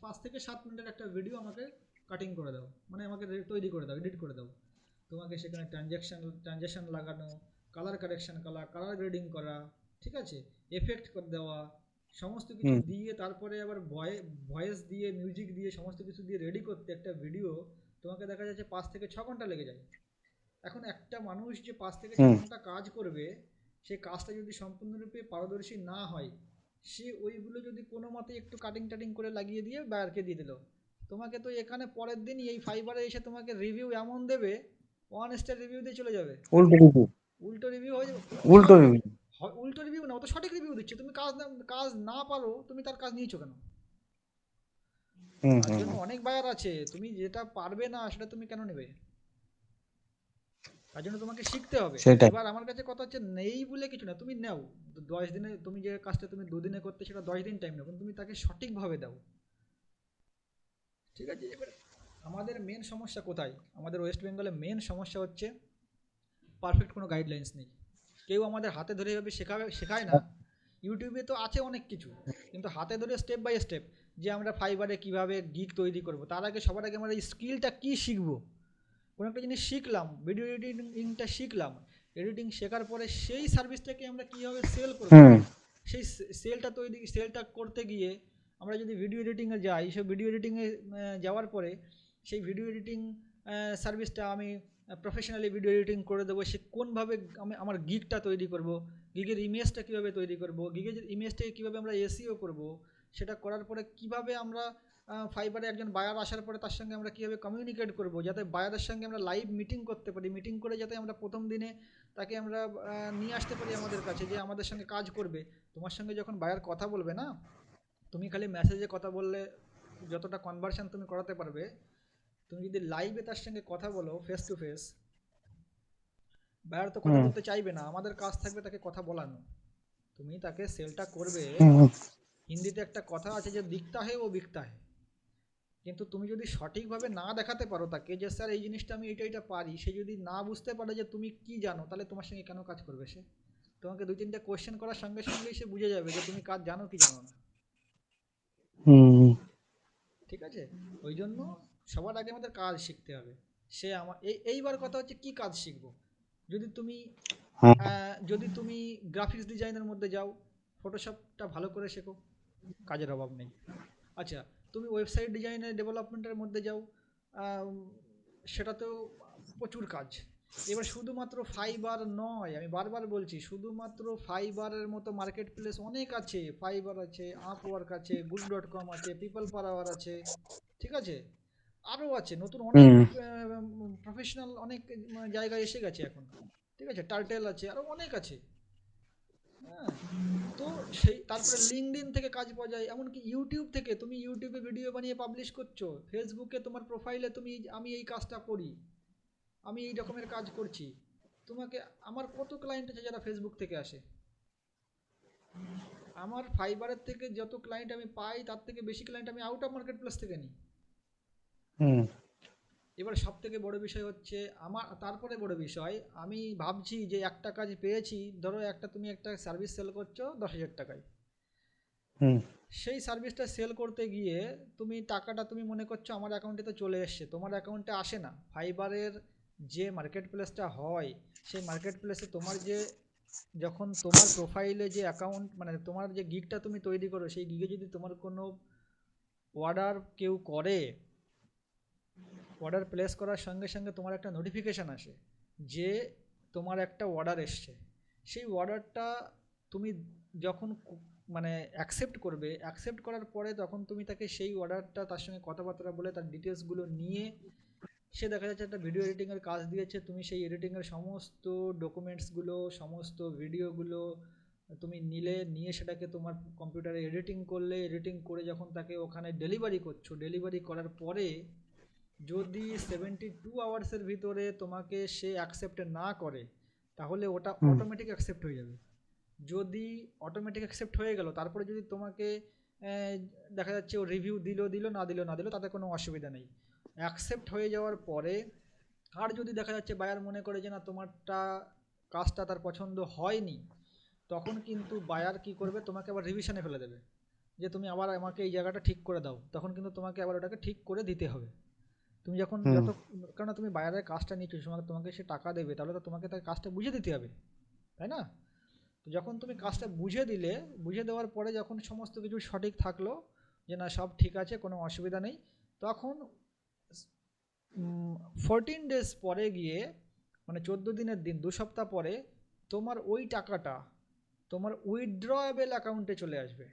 5 থেকে 7 মিনিটের একটা ভিডিও আমাকে কাটিং করে দাও, মানে আমাকে তৈরি করে দাও, এডিট করে দাও। তোমাকে সেখানে ট্রানজ্যাকশন লাগানো, কালার কারেকশন করা, কালার গ্রেডিং করা, ঠিক আছে, এফেক্ট করে দেওয়া, সমস্ত কিছু হুম দিয়ে তারপরে আবার ভয়েস দিয়ে মিউজিক দিয়ে সমস্ত কিছু দিয়ে রেডি করতে একটা ভিডিও তোমাকে দেখা যাচ্ছে 5 থেকে 6 ঘন্টা লেগে যায়। এখন একটা মানুষ যে 5 থেকে ছ হুম ঘন্টা কাজ করবে, সেই কাজটা যদি সম্পূর্ণরূপে পারদর্শী না হয়, সে ওইগুলো যদি কোনো মতে একটু কাটিং টাটিং করে লাগিয়ে দিয়ে বায়ারকে দিয়ে দিল, তোমাকে তো এখানে পরের দিনই এই ফাইবারে এসে তোমাকে রিভিউ এমন দেবে, 1 স্টার রিভিউ দিয়ে চলে যাবে। উল্টো রিভিউ, উল্টো রিভিউ হয়ে যাবে। উল্টো রিভিউ। উল্টো রিভিউ না, ও তো সঠিক রিভিউ দিচ্ছে। তুমি কাজ না পারো, তুমি তার কাজ নিয়েছো কেন? হুম তার হুম জন্য অনেক বায়ার আছে, তুমি যেটা পারবে না সেটা তুমি কেন নেবে? তার জন্য তোমাকে শিখতে হবে। সেটাই। এবার আমার কাছে কথা হচ্ছে, নেই বলে কিছু না, তুমি নাও 10 দিনে। তুমি যে কাজটা তুমি 2 দিনে করতে, সেটা 10 দিন টাইম নেও, কিন্তু তুমি তাকে সঠিকভাবে দাও। ঠিক আছে? এবার আমাদের মেন সমস্যা কোথায়? আমাদের ওয়েস্ট বেঙ্গলে মেন সমস্যা হচ্ছে পারফেক্ট কোনো গাইডলাইন্স নেই। কেউ আমাদের হাতে ধরে এভাবে শেখায় না। ইউটিউবে তো আছে অনেক কিছু, কিন্তু হাতে ধরে স্টেপ বাই স্টেপ যে আমরা ফাইবারে কীভাবে গিগ তৈরি করব, তার আগে সবার আগে আমরা এই স্কিলটা কী শিখবো। কোনো একটা জিনিস শিখলাম, ভিডিও এডিটিংটা শিখলাম, এডিটিং শেখার পরে সেই সার্ভিসটাকে আমরা কীভাবে সেল করবো, হুম সেই সেলটা করতে গিয়ে আমরা যদি ভিডিও এডিটিংয়ে যাই, সেই ভিডিও এডিটিংয়ে যাওয়ার পরে সেই ভিডিও এডিটিং সার্ভিসটা আমি প্রফেশনালি ভিডিও এডিটিং করে দেবো। সে কোনভাবে আমি আমার গিগটা তৈরি করব, গিগের ইমেজটা কীভাবে তৈরি করব, গিগের ইমেজটাকে কীভাবে আমরা এসইও করব, সেটা করার পরে কীভাবে আমরা ফাইবারে একজন বায়ার আসার পরে তার সঙ্গে আমরা কীভাবে কমিউনিকেট করব, যাতে বায়ারের সঙ্গে আমরা লাইভ মিটিং করতে পারি, মিটিং করে যাতে আমরা প্রথম দিনে তাকে আমরা নিয়ে আসতে পারি আমাদের কাছে, যে আমাদের সঙ্গে কাজ করবে। তোমার সঙ্গে যখন বায়ার কথা বলবে না, তুমি খালি মেসেজে কথা বললে যতটা কনভার্সন তুমি করাতে পারবে, তুমি যদি লাইভে তার সঙ্গে কথা বলো ফেস টু ফেস, বায়ার তো কথা হুম বলতে চাইবে না, আমাদের কাজ থাকবে তাকে কথা বলানো। তুমি তাকে সেলটা করবে। হুম হিন্দিতে একটা কথা আছে যে দিখতা হে ও বিকতা হে। কিন্তু তুমি যদি সঠিকভাবে না দেখাতে পারো তাকে যে স্যার এই জিনিসটা আমি এটা পারি, সে যদি না বুঝতে পারে যে তুমি কি জানো, তাহলে তোমার সঙ্গে কেন কাজ করবে সে? তোমাকে 2-3টা কোয়েশ্চেন করার সঙ্গে সঙ্গেই সে বুঝে যাবে যে তুমি কাজ জানো কি জানো না। হুম ঠিক আছে? ওই জন্য সবার আগে আমাদের কাজ শিখতে হবে। সে আমার এইবার কথা হচ্ছে কি কাজ শিখবো। যদি তুমি হ্যাঁ যদি তুমি গ্রাফিক্স ডিজাইনের মধ্যে যাও, ফটোশপটা ভালো করে শেখো, কাজের অভাব নেই। আচ্ছা, তুমি ওয়েবসাইট ডিজাইনের ডেভেলপমেন্টের মধ্যে যাও, আম, সেটাতেও প্রচুর কাজ। এবার শুধুমাত্র ফাইবার নয়, আমি বারবার বলছি, শুধুমাত্র ফাইবারের মতো মার্কেট প্লেস অনেক আছে। ফাইবার আছে, আপওয়ার্ক আছে, গুড.com আছে, পিপল পার আওয়ার আছে। ঠিক আছে? আরও আছে, নতুন অনেক হুম প্রফেশনাল অনেক জায়গায় এসে গেছে এখন। ঠিক আছে? টার্টেল আছে, আরও অনেক আছে। হ্যাঁ, তো সেই তারপরে লিঙ্কডইন থেকে কাজ পাওয়া যায়, এমনকি ইউটিউব থেকে। তুমি ইউটিউবে ভিডিও বানিয়ে পাবলিশ করছো, ফেসবুকে তোমার প্রোফাইলে তুমি আমি এই কাজটা করি, আমি এই রকমের কাজ করছি। তোমাকে, আমার কত ক্লায়েন্ট আছে যারা ফেসবুক থেকে আসে। আমার ফাইবারের থেকে যত ক্লায়েন্ট আমি পাই, তার থেকে বেশি ক্লায়েন্ট আমি আউট অফ মার্কেট প্লেস থেকে নিই। হুম এবার সব থেকে বড় বিষয় হচ্ছে আমার, তারপরে বড় বিষয়, আমি ভাবছি যে একটা কাজ পেয়েছি, ধরো তুমি একটা সার্ভিস সেল করছো 10,000 টাকায়। হুম সেই সার্ভিসটা সেল করতে গিয়ে তুমি টাকাটা তুমি মনে করছো আমার অ্যাকাউন্টে তো চলে এসছে, তোমার অ্যাকাউন্টে আসে না। ফাইবারের যে মার্কেট প্লেসটা হয়, সেই মার্কেট প্লেসে তোমার যে, যখন তোমার প্রোফাইলে যে অ্যাকাউন্ট, মানে তোমার যে গিগটা তুমি তৈরি করো, সেই গিগে যদি তোমার কোনো অর্ডার কেউ করে, অর্ডার প্লেস করার সঙ্গে সঙ্গে তোমার একটা নোটিফিকেশান আসে যে তোমার একটা অর্ডার এসছে। সেই অর্ডারটা তুমি যখন মানে অ্যাকসেপ্ট করবে, অ্যাকসেপ্ট করার পরে তখন তুমি তাকে সেই অর্ডারটা, তার সঙ্গে কথাবার্তা বলে তার ডিটেলসগুলো নিয়ে, সে দেখা যাচ্ছে একটা ভিডিও এডিটিংয়ের কাজ দিয়েছে, তুমি সেই এডিটিংয়ের সমস্ত ডকুমেন্টসগুলো, সমস্ত ভিডিওগুলো তুমি নিয়ে সেটাকে তোমার কম্পিউটারে এডিটিং করলে, এডিটিং করে যখন তাকে ওখানে ডেলিভারি করছো, ডেলিভারি করার পরে যদি 72 আওয়ার্সের ভিতরে তোমাকে সে অ্যাকসেপ্ট না করে, তাহলে ওটা হুম অটোমেটিক অ্যাকসেপ্ট হয়ে যাবে। যদি অটোমেটিক অ্যাকসেপ্ট হয়ে গেল, তারপরে যদি তোমাকে দেখা যাচ্ছে ও রিভিউ দিল না দিল তাতে কোনো অসুবিধা নেই। অ্যাকসেপ্ট হয়ে যাওয়ার পরে আর যদি দেখা যাচ্ছে বায়ার মনে করে যে না তোমারটা কাজটা তার পছন্দ হয়নি, তখন কিন্তু বায়ার কি করবে, তোমাকে আবার রিভিশনে ফেলে দেবে যে তুমি আবার আমাকে এই জায়গাটা ঠিক করে দাও। তখন কিন্তু তোমাকে আবার ওটাকে ঠিক করে দিতে হবে। তুমি যখন হুম কারণ তুমি বায়ারের কাজটা নিচ্ছ, তোমাকে সে টাকা দেবে, তাহলে তো তোমাকে তার কাজটা বুঝে দিতে হবে, তাই না? তো যখন তুমি কাজটা বুঝে দিলে, বুঝে দেওয়ার পরে যখন সমস্ত কিছু সঠিক থাকলো, যে না সব ঠিক আছে, কোনো অসুবিধা নেই, তখন 14 ডেজ পরে গিয়ে, মানে 14 দিনের দিন, 2 সপ্তাহ পরে তোমার ওই টাকাটা তোমার উইথড্রয়েবল অ্যাকাউন্টে চলে আসবে।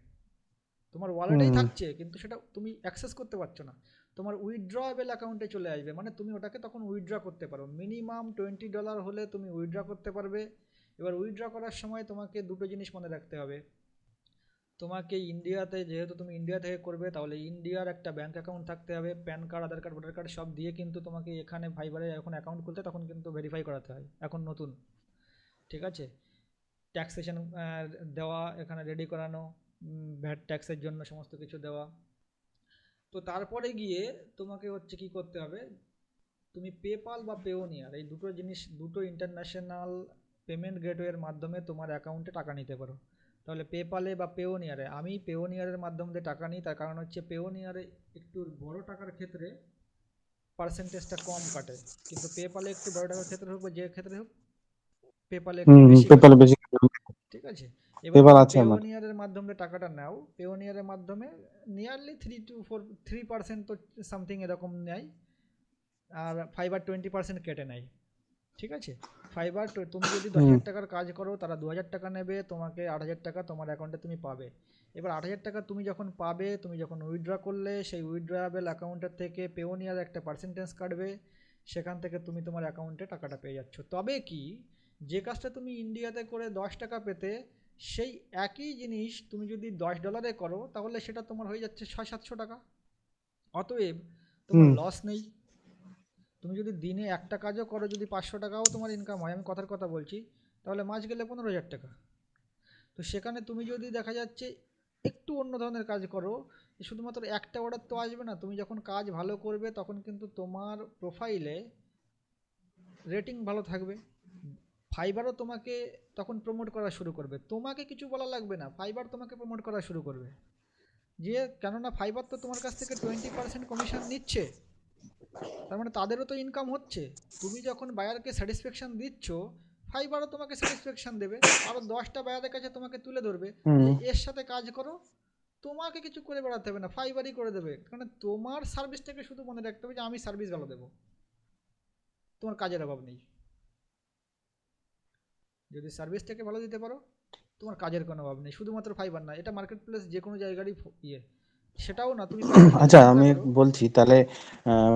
তোমার ওয়ালেটেই হুম থাকছে কিন্তু সেটা তুমি অ্যাক্সেস করতে পারছো না, তোমার উইথড্রয়েবল অ্যাকাউন্টে চলে আসবে, মানে তুমি ওটাকে তখন উইথড্র করতে পারো। মিনিমাম $20 হলে তুমি উইথড্র করতে পারবে। এবার উইথড্র করার সময় তোমাকে দুটো জিনিস মনে রাখতে হবে। তোমাকে ইন্ডিয়াতে, যেহেতু তুমি ইন্ডিয়া থেকে করবে, তাহলে ইন্ডিয়ার একটা ব্যাঙ্ক অ্যাকাউন্ট থাকতে হবে। প্যান কার্ড, আধার কার্ড, ভোটার কার্ড সব দিয়ে কিন্তু তোমাকে এখানে ফাইবারে এখন অ্যাকাউন্ট খুলতে তখন কিন্তু ভেরিফাই করাতে হয়, এখন নতুন, ঠিক আছে। ট্যাক্সেশন দেওয়া, এখানে রেডি করানো, ভ্যাট ট্যাক্সের জন্য সমস্ত কিছু দেওয়া। তো তারপরে গিয়ে তোমাকে হচ্ছে কি করতে হবে, তুমি পেপাল বা পেওনিয়ার এই দুটো জিনিস, দুটো ইন্টারন্যাশনাল পেমেন্ট গেটওয়ের মাধ্যমে তোমার অ্যাকাউন্টে টাকা নিতে পারো। তাহলে পেপালে বা পেওনিয়ারে, আমি পেওনিয়ারের মাধ্যম দিয়ে টাকা নিই, তার কারণ হচ্ছে পেওনিয়ারে একটু বড় টাকার ক্ষেত্রে পার্সেন্টেজটা কম কাটে, কিন্তু পেপালে একটু বড় টাকার ক্ষেত্রে হোক বা যে ক্ষেত্রে হোক, পেপালে একটু বেশি পেপালে কাটে, বেশি। ঠিক আছে। এবার পেপাল তুমি আছে আমার। পেওনিয়ারের মাধ্যমে টাকাটা নাও, পেওনিয়ারের মাধ্যমে নিয়ারলি 3 to 4 3% তো সামথিং এরকম নেয়, আর ফাইবার 20% কেটে নেয়, ঠিক আছে। ফাইবার তুমি যদি দশ হুম হাজার টাকার কাজ করো, তারা 2,000 টাকা নেবে, তোমাকে 8,000 টাকা তোমার অ্যাকাউন্টে তুমি পাবে। এবার 8,000 টাকা তুমি যখন পাবে, তুমি যখন উইথড্র করলে, সেই উইথড্রয়াবেল অ্যাকাউন্টের থেকে পেওনিয়ার একটা পার্সেন্টেজ কাটবে, সেখান থেকে তুমি তোমার অ্যাকাউন্টে টাকাটা পেয়ে যাচ্ছ। তবে কি, যে কাজটা তুমি ইন্ডিয়াতে করে 10 টাকা পেতে, সেই একই জিনিস তুমি যদি $10 করো, তাহলে সেটা তোমার হয়ে যাচ্ছে 600-700 টাকা। অতএব তোমার হুম লস নেই। তুমি যদি দিনে একটা কাজও করো, যদি 500 টাকাও তোমার ইনকাম হয়, আমি কথার কথা বলছি, তাহলে মাস গেলে 15,000 টাকা। তো সেখানে তুমি যদি দেখা যাচ্ছে একটু অন্য ধরনের কাজ করো, শুধুমাত্র একটা অর্ডার তো আসবে না, তুমি যখন কাজ ভালো করবে তখন কিন্তু তোমার প্রোফাইলে রেটিং ভালো থাকবে, ফাইবারও তোমাকে তখন প্রমোট করা শুরু করবে, তোমাকে কিছু বলা লাগবে না, ফাইবার তোমাকে প্রমোট করা শুরু করবে। যে কেননা ফাইবার তো তোমার কাছ থেকে 20% কমিশন নিচ্ছে, তার মানে তাদেরও তো ইনকাম হচ্ছে। তুমি যখন বায়ারকে স্যাটিসফ্যাকশান দিচ্ছ, ফাইবারও তোমাকে স্যাটিসফ্যাকশান দেবে, আরও 10টা বায়ারের কাছে তোমাকে তুলে ধরবে হুম যে এর সাথে কাজ করো, তোমাকে কিছু করে বেড়াতে হবে না, ফাইবারই করে দেবে। কারণ তোমার সার্ভিসটাকে শুধু মনে রাখতে হবে যে আমি সার্ভিস ভালো দেবো, তোমার কাজের অভাব নেই। যদি সার্ভিসটাকে ভালো দিতে পারো, তোমার কাজের কোনো অভাব নেই। শুধুমাত্র ফাইবার না, এটা মার্কেট প্লেস যে কোনো জায়গারই ইয়ে, সেটাও না, তুমি প্র্যাকটিক্যালি আচ্ছা চিন্তা আমি করো। বলছি তাহলে হ্যাঁ,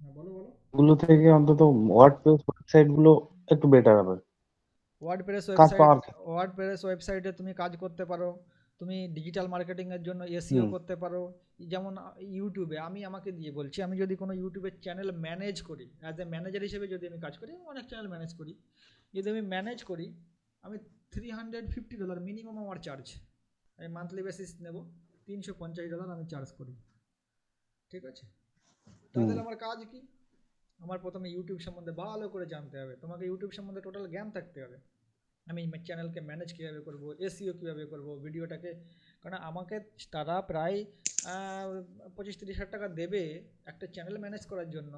বলো বলো। গুলো থেকে অন্তত ওয়ার্ডপ্রেস ওয়েবসাইট গুলো একটু বেটার হবে ওয়ার্ডপ্রেস কাজ ওয়েবসাইট, পাওয়ার ক্ষেত্রে। ওয়ার্ডপ্রেস ওয়েবসাইটে তুমি কাজ করতে পারো, তুমি ডিজিটাল মার্কেটিংয়ের জন্য এসইও হুম করতে পারো। যেমন ইউটিউবে, আমি আমাকে দিয়ে বলছি, আমি যদি কোনো ইউটিউবের চ্যানেল ম্যানেজ করি, অ্যাজ এ ম্যানেজার হিসেবে যদি আমি কাজ করি, আমি অনেক চ্যানেল ম্যানেজ করি, যদি আমি ম্যানেজ করি, আমি $350 মিনিমাম আমার চার্জ, আমি মান্থলি বেসিস নেব, $350 আমি চার্জ করি, ঠিক আছে। হুম তাহলে আমার কাজ কি, আমার প্রথমে ইউটিউব সম্বন্ধে ভালো করে জানতে হবে, তোমাকে ইউটিউব সম্বন্ধে টোটাল জ্ঞান থাকতে হবে, আমি চ্যানেলকে ম্যানেজ কীভাবে করব, এসইও কীভাবে করব, ভিডিওটাকে, কারণ আমাকে তারা প্রায় 25-30 হাজার টাকা দেবে একটা চ্যানেল ম্যানেজ করার জন্য।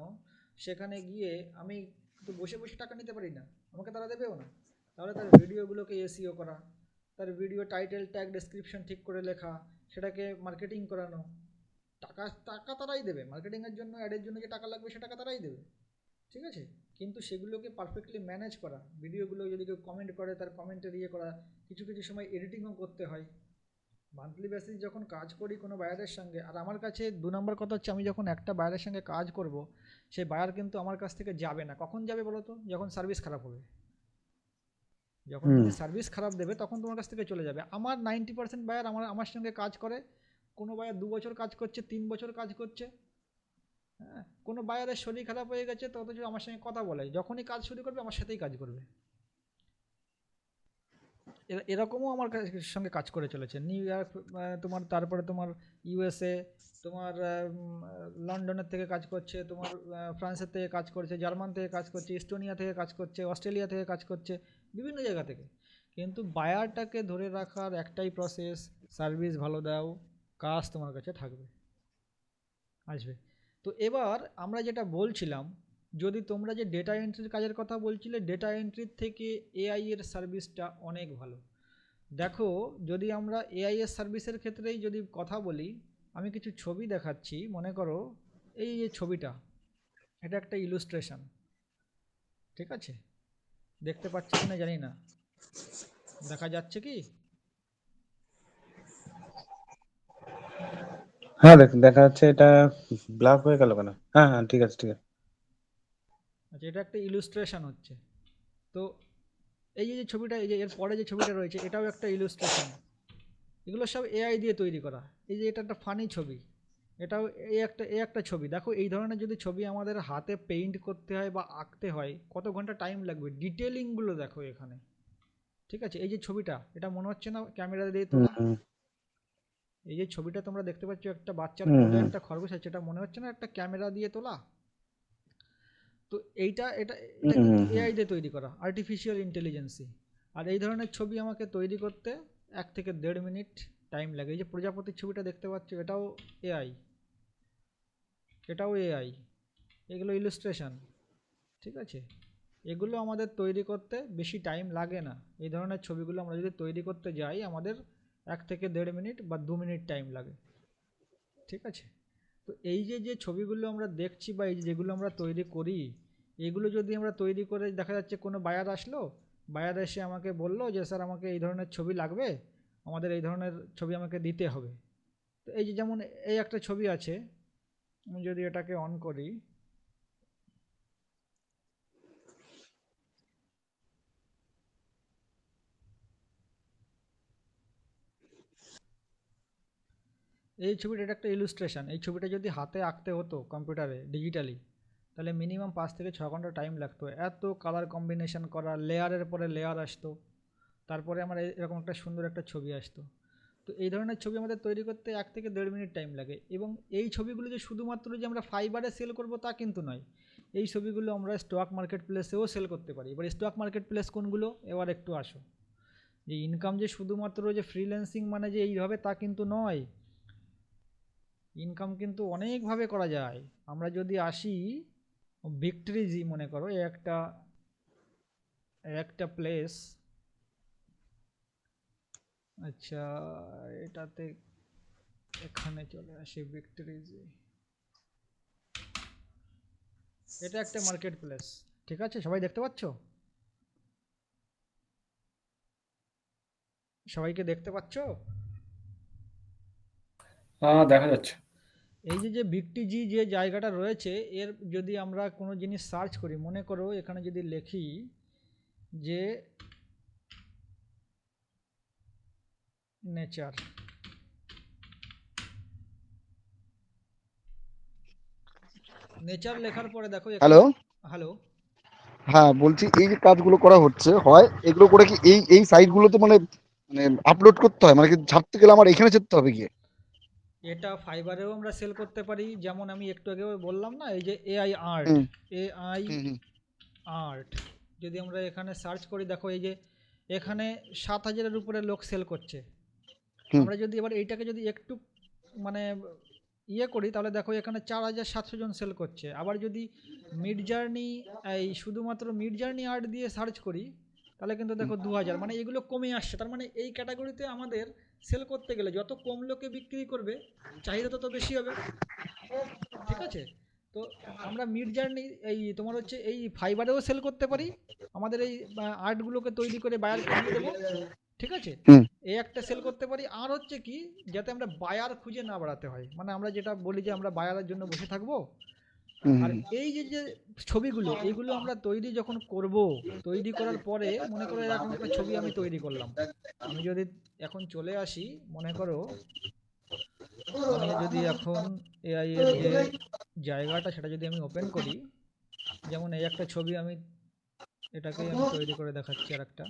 সেখানে গিয়ে আমি তো বসে বসে টাকা নিতে পারি না, আমাকে তারা দেবেও না। তাহলে তার ভিডিওগুলোকে এসইও করা, তার ভিডিও টাইটেল ট্যাগ ডেসক্রিপশন ঠিক করে লেখা, সেটাকে মার্কেটিং করানো, টাকা টাকা তারাই দেবে মার্কেটিংয়ের জন্য, অ্যাডের জন্য যে টাকা লাগবে সে টাকা তারাই দেবে, ঠিক আছে। কিন্তু সেগুলোকে পারফেক্টলি ম্যানেজ করা, ভিডিওগুলো যদি কেউ কমেন্ট করে তার কমেন্টের ইয়ে করা, কিছু কিছু সময় এডিটিংও করতে হয়। মান্থলি বেসিস যখন কাজ করি কোনো বায়ারের সঙ্গে, আর আমার কাছে 2 নম্বর কথা হচ্ছে, আমি যখন একটা বায়ারের সঙ্গে কাজ করব, সেই বায়ার কিন্তু আমার কাছ থেকে যাবে না। কখন যাবে বলো তো, যখন সার্ভিস খারাপ হবে। যখন হুম তুমি সার্ভিস খারাপ দেবে তখন তোমার কাছ থেকে চলে যাবে। আমার 90% বায়ার আমার সঙ্গে কাজ করে, কোনো বায়ার 2 বছর কাজ করছে, 3 বছর কাজ করছে, হ্যাঁ, কোনো বায়ারের শরীর খারাপ হয়ে গেছে তো অথচ আমার সঙ্গে কথা বলে, যখনই কাজ শুরু করবে আমার সাথেই কাজ করবে। এরকমও আমার সঙ্গে কাজ করে চলেছে। নিউ ইয়র্ক, তোমার তারপরে তোমার ইউএসএ, তোমার লন্ডনের থেকে কাজ করছে, তোমার ফ্রান্সের থেকে কাজ করছে, জার্মান থেকে কাজ করছে, ইস্টোনিয়া থেকে কাজ করছে, অস্ট্রেলিয়া থেকে কাজ করছে, বিভিন্ন জায়গা থেকে। কিন্তু বায়ারটাকে ধরে রাখার একটাই প্রসেস, সার্ভিস ভালো দাও, কাজ তোমার কাছে থাকবে, আসবে। তো এবার আমরা যেটা বলছিলাম, যদি তোমরা যে ডেটা এন্ট্রির কাজের কথা বলছিলে, ডেটা এন্ট্রির থেকে এআই এর সার্ভিসটা অনেক ভালো। দেখো, যদি আমরা এআই এর সার্ভিসের ক্ষেত্রেই যদি কথা বলি, আমি কিছু ছবি দেখাচ্ছি, মনে করো এই যে ছবিটা, এটা একটা ইলুস্ট্রেশন, ঠিক আছে। দেখতে পাচ্ছি কিনা জানি না, দেখা যাচ্ছে কি? হ্যাঁ দেখা যাচ্ছে, এটা ব্ল্যাক হয়ে গেল কেন? হ্যাঁ হ্যাঁ, ঠিক আছে ঠিক আছে। আচ্ছা, এটা একটা ইলুস্ট্রেশন হচ্ছে। তো এই যে যে ছবিটা, এই যে এর পরে যে ছবিটা রয়েছে, এটাও একটা ইলুস্ট্রেশন। এগুলো সব এআই দিয়ে তৈরি করা। এই যে এটা একটা ফানি ছবি, এটাও এই একটা ছবি। দেখো এই ধরনের যদি ছবি আমাদের হাতে পেইন্ট করতে হয় বা আঁকতে হয়, কত ঘন্টা টাইম লাগবে। ডিটেলিংগুলো দেখো এখানে, ঠিক আছে? এই যে ছবিটা, এটা মনে হচ্ছে না ক্যামেরা দিয়ে হুম তোলা? হুম এই যে ছবিটা তোমরা দেখতে পাচ্ছ, একটা বাচ্চার হুম কোলে হুম একটা খরগোশ আছে, এটা মনে হচ্ছে না একটা ক্যামেরা দিয়ে তোলা? তো এইটা এটা হুম এটা হুম কিন্তু হুম। এআই দিয়ে তৈরি করা, আর্টিফিশিয়াল ইন্টেলিজেন্সি। আর এই ধরনের ছবি আমাকে তৈরি করতে 1 থেকে 1.5 মিনিট টাইম লাগে। এই যে প্রজাপতির ছবিটা দেখতে পাচ্ছ, এটাও এআই, এটাও এআই। এগুলো ইলুস্ট্রেশন, ঠিক আছে? এগুলো আমাদের তৈরি করতে বেশি টাইম লাগে না। এই ধরনের ছবিগুলো আমরা যদি তৈরি করতে যাই, আমাদের 1 থেকে 1.5 মিনিট বা 2 মিনিট টাইম লাগে, ঠিক আছে? তো এই যে যে ছবিগুলো আমরা দেখছি বা এই যেগুলো আমরা তৈরি করি, এগুলো যদি আমরা তৈরি করে, দেখা যাচ্ছে কোনো বায়ার আসলো, বায়ার এসে আমাকে বললো যে স্যার আমাকে এই ধরনের ছবি লাগবে, আমাদের এই ধরনের ছবি আমাকে দিতে হবে। তো এই যে যেমন এই একটা ছবি আছে, আমি যদি এটাকে অন করি, এই ছবিটা, এটা একটা ইলুস্ট্রেশন। এই ছবিটা যদি হাতে আঁকতে হতো কম্পিউটারে ডিজিটালি, তাহলে মিনিমাম 5 থেকে 6 ঘন্টা টাইম লাগতো। এত কালার কম্বিনেশন করা, লেয়ারের পরে লেয়ার আসতো, তারপরে আমার এরকম একটা সুন্দর একটা ছবি আসতো। তো এই ধরনের ছবি আমাদের তৈরি করতে 1 থেকে 1.5 মিনিট টাইম লাগে। এবং এই ছবিগুলো যে শুধুমাত্র যে আমরা ফাইবারে সেল করব তা কিন্তু নয়, এই ছবিগুলো আমরা স্টক মার্কেট প্লেসেও সেল করতে পারি। এবার স্টক মার্কেট প্লেস কোনগুলো, এবার একটু আসো। যে ইনকাম যে শুধুমাত্র যে ফ্রিল্যান্সিং মানে যে এইভাবে, তা কিন্তু নয়। ইনকাম কিন্তু অনেকভাবে করা যায়। আমরা যদি আসি ভিক্টরিজি, মনে করো একটা প্লেস। আচ্ছা, এটাতে এখানে চলে আসি ভিক্টরিজি। এটা একটা মার্কেট প্লেস, ঠিক আছে? সবাই দেখতে পাচ্ছ? সবাইকে দেখতে পাচ্ছ? হ্যাঁ দেখা যাচ্ছে। এই যে যে ভিক্টিজি যে জায়গাটা রয়েছে, এর যদি আমরা কোনো জিনিস সার্চ করি, মনে করো এখানে যদি লিখি যে নেচার, নেচার লেখার পরে দেখো এখানে। হ্যালো। হ্যালো। হ্যাঁ, বলছি এই যে কাজগুলো করা হচ্ছে হয়, এগুলো করে কি এই এই সাইট গুলোতে মানে মানে আপলোড করতে হয়, মানে কি ছাড়তে গেলে আমার এখানে যেতে হবে গিয়ে? এটা ফাইবারেও আমরা সেল করতে পারি, যেমন আমি একটু আগে বললাম না, এই যে এআই আর্ট, হুম এআই হুম হুম আর্ট। যদি আমরা এখানে সার্চ করি, দেখো এই যে এখানে 7,000-এর উপরে লোক সেল করছে। হুম আমরা যদি এবার এইটাকে যদি একটু মানে ইয়ে করি, তাহলে দেখো এখানে 4,700 জন সেল করছে। আবার যদি মিড জার্নি, এই শুধুমাত্র মিড জার্নি আর্ট দিয়ে সার্চ করি, তাহলে কিন্তু হুম। দেখো 2,000, মানে এগুলো কমে আসছে। তার মানে এই ক্যাটাগরিতে আমাদের সেল করতে গেলে যত কম লোকে বিক্রি করবে, চাহিদা তত বেশি হবে, ঠিক আছে? তো আমরা মিড জার্নি, এই তোমার হচ্ছে এই ফাইবারেও সেল করতে পারি, আমাদের এই আর্টগুলোকে তৈরি করে বায়ারকে দিয়ে দেবো, ঠিক আছে? হুম এই একটা সেল করতে পারি। আর হচ্ছে কি, যাতে আমরা বায়ার খুঁজে না বেড়াতে হয়, মানে আমরা যেটা বলি যে আমরা বায়ারের জন্য বসে থাকবো। হুম আর হুম। এই যে যে ছবিগুলো, এইগুলো আমরা তৈরি যখন করব, তৈরি করার পরে মনে করো এরকম একটা ছবি আমি তৈরি করলাম। আমি যদি এখন চলে আসি, মনে করো আমি যদি এখন এআই এর যে জায়গাটা, সেটা যদি আমি ওপেন করি, যেমন এই একটা ছবি আমি, এটাকেই আমি তৈরি করে দেখাচ্ছি আর একটা।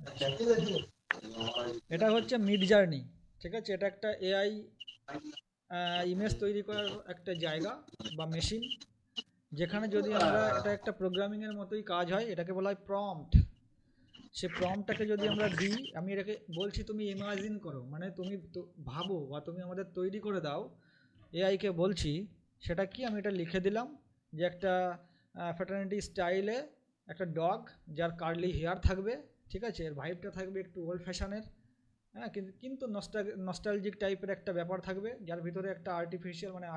আচ্ছা, এটা হচ্ছে মিড জার্নি, ঠিক আছে? এটা একটা এআই ইমেজ তৈরি করার একটা জায়গা বা মেশিন, যেখানে যদি আমরা, এটা একটা প্রোগ্রামিংয়ের মতোই কাজ হয়, এটাকে বলা হয় প্রম্পট। সে প্রম্পটটাকে যদি আমরা দিই, আমি এটাকে বলছি তুমি ইমাজিন করো, মানে তুমি তো ভাবো বা তুমি আমাদের তৈরি করে দাও, এআইকে বলছি। সেটা কি, আমি এটা লিখে দিলাম যে একটা ফ্যাটার্নিটি স্টাইলে একটা ডগ, যার কার্লি হেয়ার থাকবে, ঠিক আছে? এর ভাইবটা থাকবে একটু ওল্ড ফ্যাশনের, হ্যাঁ, কিন্তু নস্টালজিক টাইপের একটা ব্যাপার থাকবে, যার ভিতরে একটা আর্টিফিশিয়াল মানে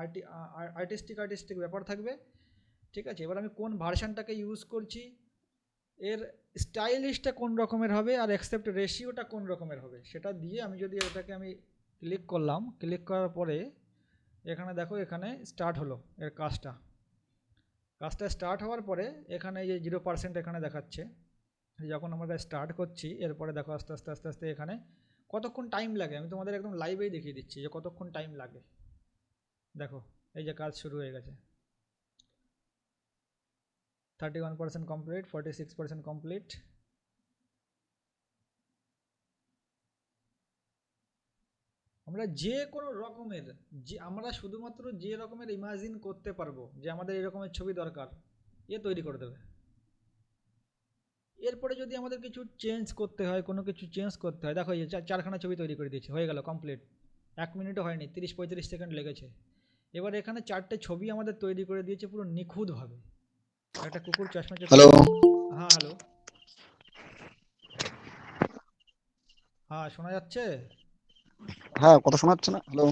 আর্টিস্টিক ব্যাপার থাকবে। ঠিক আছে, এবার আমি কোন ভার্সানটাকে ইউজ করছি, এর স্টাইলিশটা কোন রকমের হবে, আর অ্যাকসেপ্ট রেশিওটা কোন রকমের হবে, সেটা দিয়ে আমি যদি এটাকে আমি ক্লিক করলাম, ক্লিক করার পরে এখানে দেখো এখানে স্টার্ট হলো এর কাজটা স্টার্ট হওয়ার পরে এখানে এই যে 0% এখানে দেখাচ্ছে। যখন আমরা স্টার্ট করছি এরপরে দেখো আস্তে আস্তে আস্তে আস্তে এখানে কতক্ষণ টাইম লাগে, আমি তোমাদের একদম লাইভেই দেখিয়ে দিচ্ছি যে কতক্ষণ টাইম লাগে। দেখো এই যে কাজ শুরু হয়ে গেছে, 31% কমপ্লিট, 46% কমপ্লিট। আমরা যে কোনো রকমের, যে আমরা শুধুমাত্র যে রকমের ইমাজিন করতে পারবো যে আমাদের এরকমের ছবি দরকার, এ তৈরি করে দেবে। এরপরে যদি আমাদের কিছু চেঞ্জ করতে হয়, কোনো কিছু চেঞ্জ করতে হয়, দেখো এই যে চারখানা ছবি তৈরি করে দিয়েছে, হয়ে গেল কমপ্লিট। 1 মিনিটও হয়নি, 30-35 সেকেন্ড লেগেছে। এবার এখানে 4টে ছবি আমাদের তৈরি করে দিয়েছে পুরো নিখুঁতভাবে। একটা কুকুর চশমা চোখে। হ্যালো। হ্যাঁ হ্যালো, হ্যাঁ শোনা যাচ্ছে? হ্যাঁ, কথা শোনা যাচ্ছে না? হ্যালো।